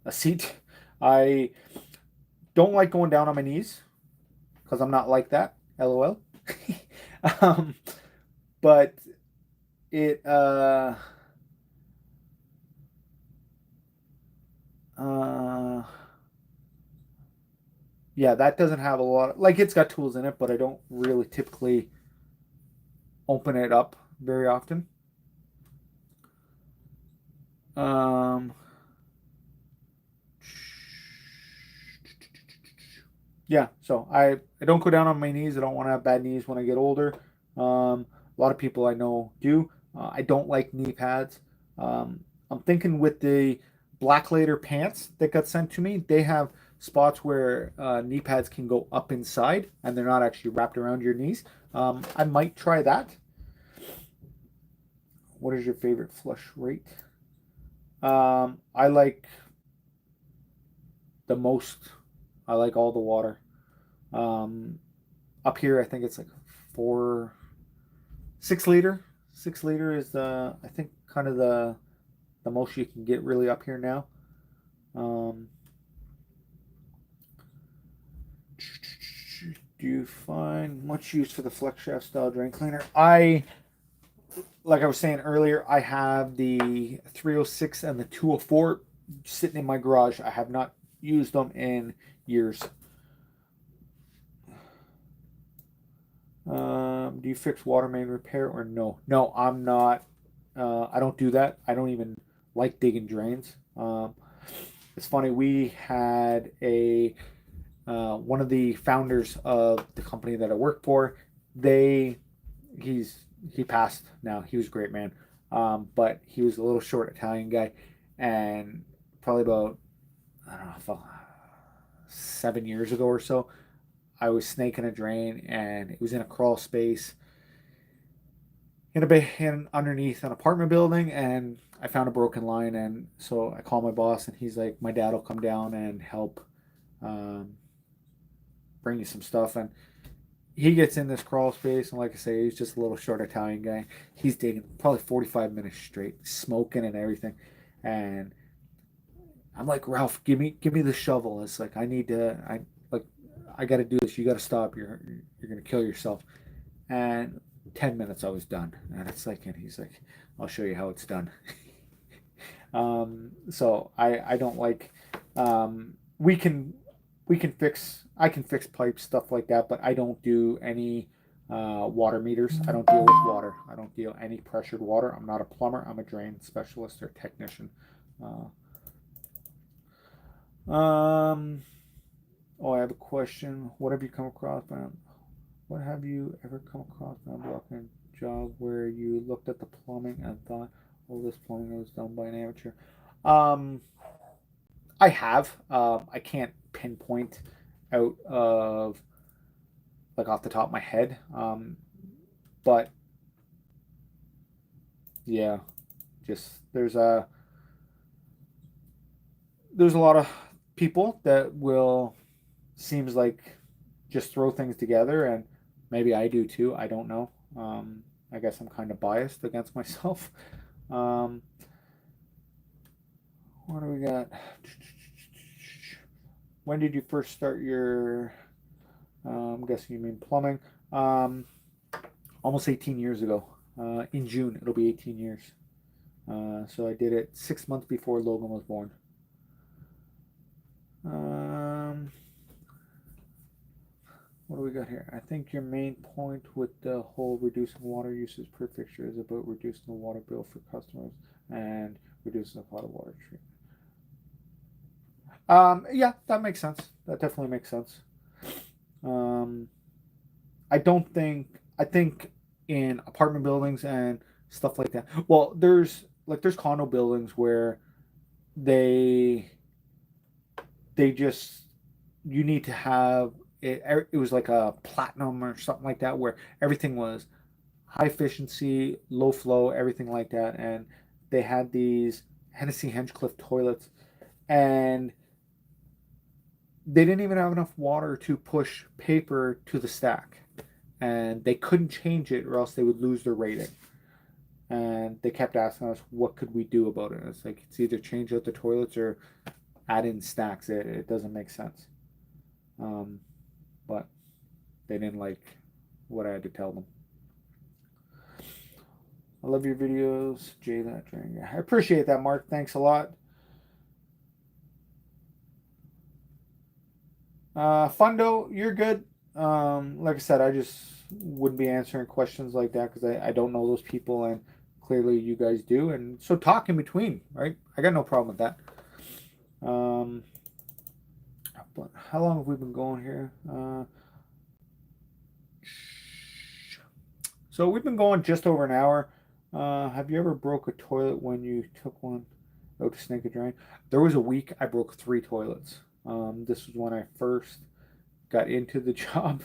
[SPEAKER 1] seat. I don't like going down on my knees because I'm not like that. LOL. But it yeah, that doesn't have a lot like, it's got tools in it, but I don't really typically open it up very often. Yeah, so I don't go down on my knees. I don't want to have bad knees when I get older. A lot of people I know do. I don't like knee pads. I'm thinking with the Blacklader pants that got sent to me, they have spots where knee pads can go up inside and they're not actually wrapped around your knees. I might try that. What is your favorite flush rate? I like the most. I like all the water. Up here, I think it's like 6 liter. 6 liter is I think kind of the most you can get really up here now. Do you find much use for the flex shaft style drain cleaner? Like I was saying earlier, I have the 306 and the 204 sitting in my garage. I have not used them in years. Do you fix water main repair or no? No, I'm not. I don't do that. I don't even like digging drains. It's funny. We had one of the founders of the company that I work for. He passed now. He was a great man. But he was a little short Italian guy, and probably about, I don't know, 7 years ago or so, I was snaking a drain, and it was in a crawl space in underneath an apartment building, and I found a broken line, and so I called my boss, and he's like, my dad will come down and help bring you some stuff. And he gets in this crawl space, and like I say, he's just a little short Italian guy. He's digging probably 45 minutes straight, smoking and everything. And I'm like, Ralph, give me the shovel. It's like, I got to do this. You got to stop. You're gonna kill yourself. And 10 minutes, I was done. And it's like, and he's like, I'll show you how it's done. So I don't like. We can fix. I can fix pipes, stuff like that, but I don't do any water meters. I don't deal with water. I don't deal any pressured water. I'm not a plumber. I'm a drain specialist or technician. Um, oh, I have a question. What have you come across, man? What have you ever come across when I'm working a job where you looked at the plumbing and thought, oh, this plumbing was done by an amateur? Um, I have. I can't pinpoint out of like off the top of my head. But yeah, just there's a lot of people that will seems like just throw things together, and maybe I do too. I don't know. I guess I'm kind of biased against myself. Um, what do we got? When did you first start your? I'm guessing you mean plumbing. Almost 18 years ago. In June, it'll be 18 years. So I did it 6 months before Logan was born. What do we got here? I think your main point with the whole reducing water usage per fixture is about reducing the water bill for customers and reducing the pot of water treatment. Yeah, that makes sense. That definitely makes sense. Um, I think in apartment buildings and stuff like that. Well, there's condo buildings where they just you need to have it. It was like a platinum or something like that, where everything was high efficiency, low flow, everything like that, and they had these Hennessy Hinchcliffe toilets, and they didn't even have enough water to push paper to the stack, and they couldn't change it or else they would lose their rating. And they kept asking us what could we do about it. And it's like it's either change out the toilets or add in stacks. It doesn't make sense. Um, but they didn't like what I had to tell them. I love your videos, Jay. That drink. I appreciate that, Mark. Thanks a lot. Fundo, you're good. Like I said, I just wouldn't be answering questions like that because I don't know those people, and clearly you guys do. And so talk in between, right? I got no problem with that. But how long have we been going here? So we've been going just over an hour. Have you ever broke a toilet when you took one out to snake a drain? There was a week I broke 3 toilets. This was when I first got into the job,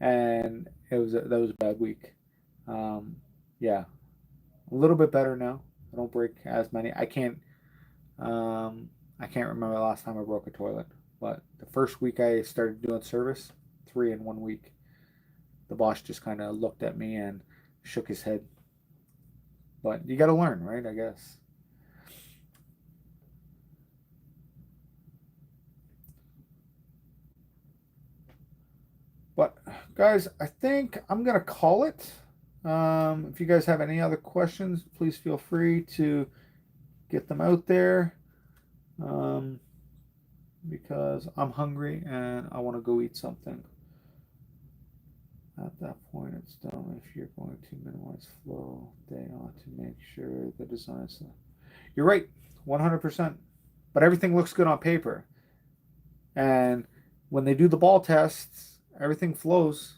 [SPEAKER 1] and that was a bad week. Yeah, a little bit better now. I don't break as many. I can't remember the last time I broke a toilet, but the first week I started doing service, 3 in 1 week. The boss just kind of looked at me and shook his head. But you got to learn, right? I guess. But guys, I think I'm gonna call it. If you guys have any other questions, please feel free to get them out there. Because I'm hungry and I want to go eat something. At that point, it's dumb if you're going to minimize flow. They ought to make sure the design is. You're right, 100%. But everything looks good on paper. And when they do the ball tests, everything flows.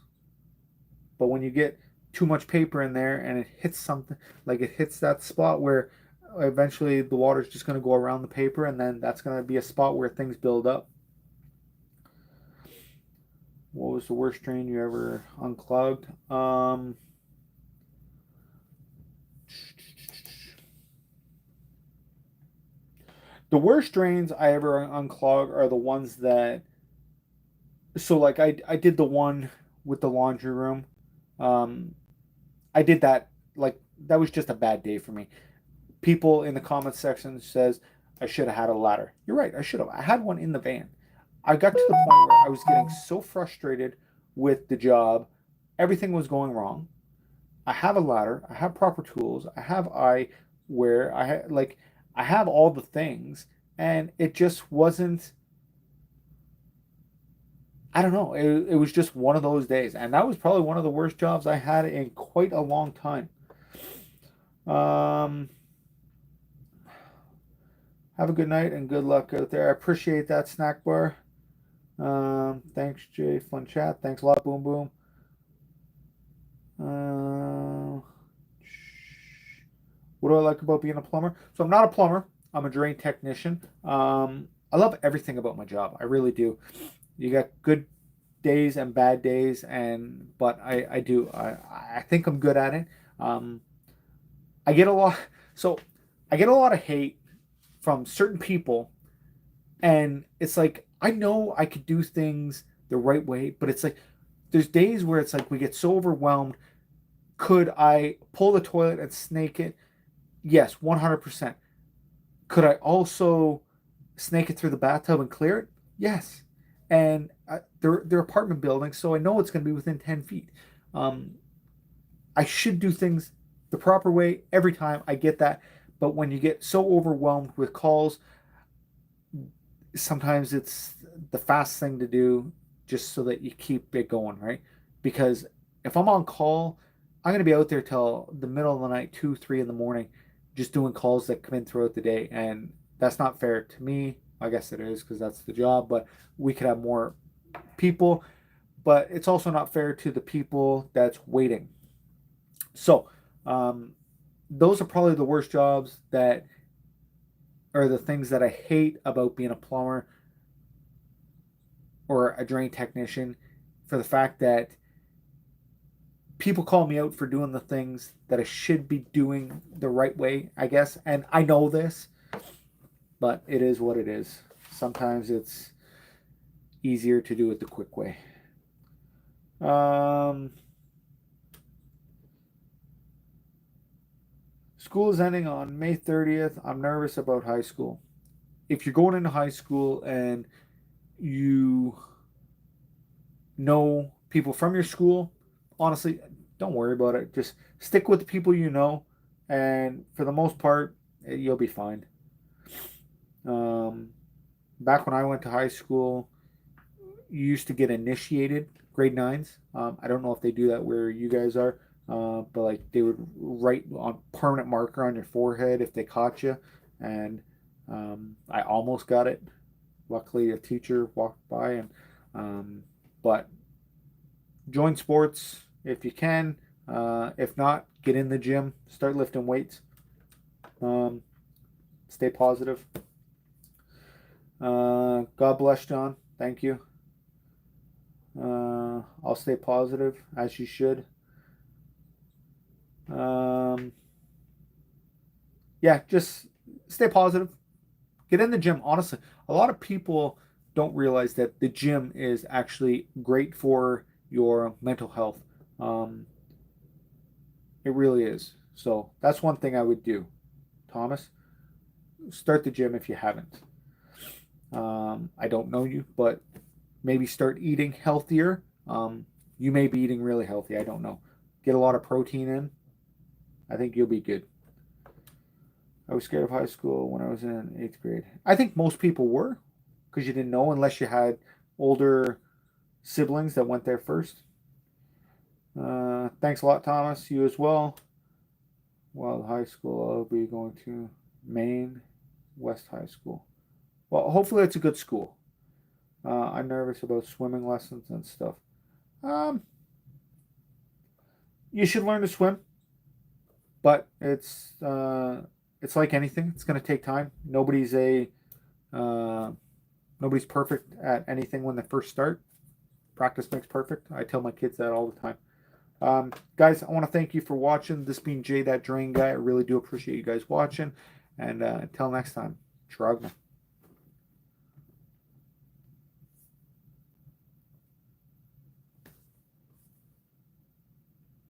[SPEAKER 1] But when you get too much paper in there and it hits something, like it hits that spot where eventually the water is just going to go around the paper, and then that's going to be a spot where things build up. What was the worst drain you ever unclogged? The worst drains I ever unclog are the ones that. So like I did the one with the laundry room. Um, I did that like that was just a bad day for me. People in the comments section says I should have had a ladder. You're right, I should have. I had one in the van. I got to the point where I was getting so frustrated with the job. Everything was going wrong. I have a ladder. I have proper tools. I have eyewear. I have all the things, and it just wasn't. I don't know. It was just one of those days, and that was probably one of the worst jobs I had in quite a long time. Um, have a good night and good luck out there. I appreciate that snack bar. Thanks, Jay. Fun chat. Thanks a lot, Boom Boom. Uh, what do I like about being a plumber? So I'm not a plumber. I'm a drain technician. I love everything about my job. I really do. You got good days and bad days, and but I do. I think I'm good at it. Um, I get a lot. So I get a lot of hate from certain people, and it's like I know I could do things the right way, but it's like there's days where it's like we get so overwhelmed. Could I pull the toilet and snake it? Yes, 100%. Could I also snake it through the bathtub and clear it? Yes. And they're apartment buildings, so I know it's going to be within 10 feet. Um, I should do things the proper way every time. I get that. But when you get so overwhelmed with calls, sometimes it's the fast thing to do just so that you keep it going, right? Because if I'm on call, I'm going to be out there till the middle of the night, 2, 3 in the morning, just doing calls that come in throughout the day. And that's not fair to me. I guess it is because that's the job, but we could have more people. But it's also not fair to the people that's waiting. So, um, those are probably the worst jobs that are the things that I hate about being a plumber or a drain technician for the fact that people call me out for doing the things that I should be doing the right way, I guess. And I know this, but it is what it is. Sometimes it's easier to do it the quick way. Um, School is ending on May 30th. I'm nervous about high school. If you're going into high school and you know people from your school, honestly, don't worry about it. Just stick with the people you know, and for the most part, you'll be fine. Um, Back when I went to high school, you used to get initiated, grade nines. I don't know if they do that where you guys are, but like they would write on permanent marker on your forehead if they caught you, and I almost got it. Luckily, a teacher walked by, and but join sports if you can. If not, get in the gym, start lifting weights. Um, Stay positive. God bless, John. Thank you. I'll stay positive as you should. Um, yeah, just stay positive. Get in the gym. Honestly, a lot of people don't realize that the gym is actually great for your mental health. Um, it really is. So that's one thing I would do. Thomas, start the gym if you haven't. I don't know you, but maybe start eating healthier. You may be eating really healthy. I don't know. Get a lot of protein in. I think you'll be good. I was scared of high school when I was in eighth grade. I think most people were because you didn't know unless you had older siblings that went there first. Thanks a lot, Thomas. You as well. Well, high school, I'll be going to Maine West High School. Well, hopefully it's a good school. I'm nervous about swimming lessons and stuff. Um, you should learn to swim, but it's like anything. It's going to take time. Uh, nobody's perfect at anything when they first start. Practice makes perfect. I tell my kids that all the time. Guys, I want to thank you for watching. This being Jay, that drain guy. I really do appreciate you guys watching. And until next time, Trogna.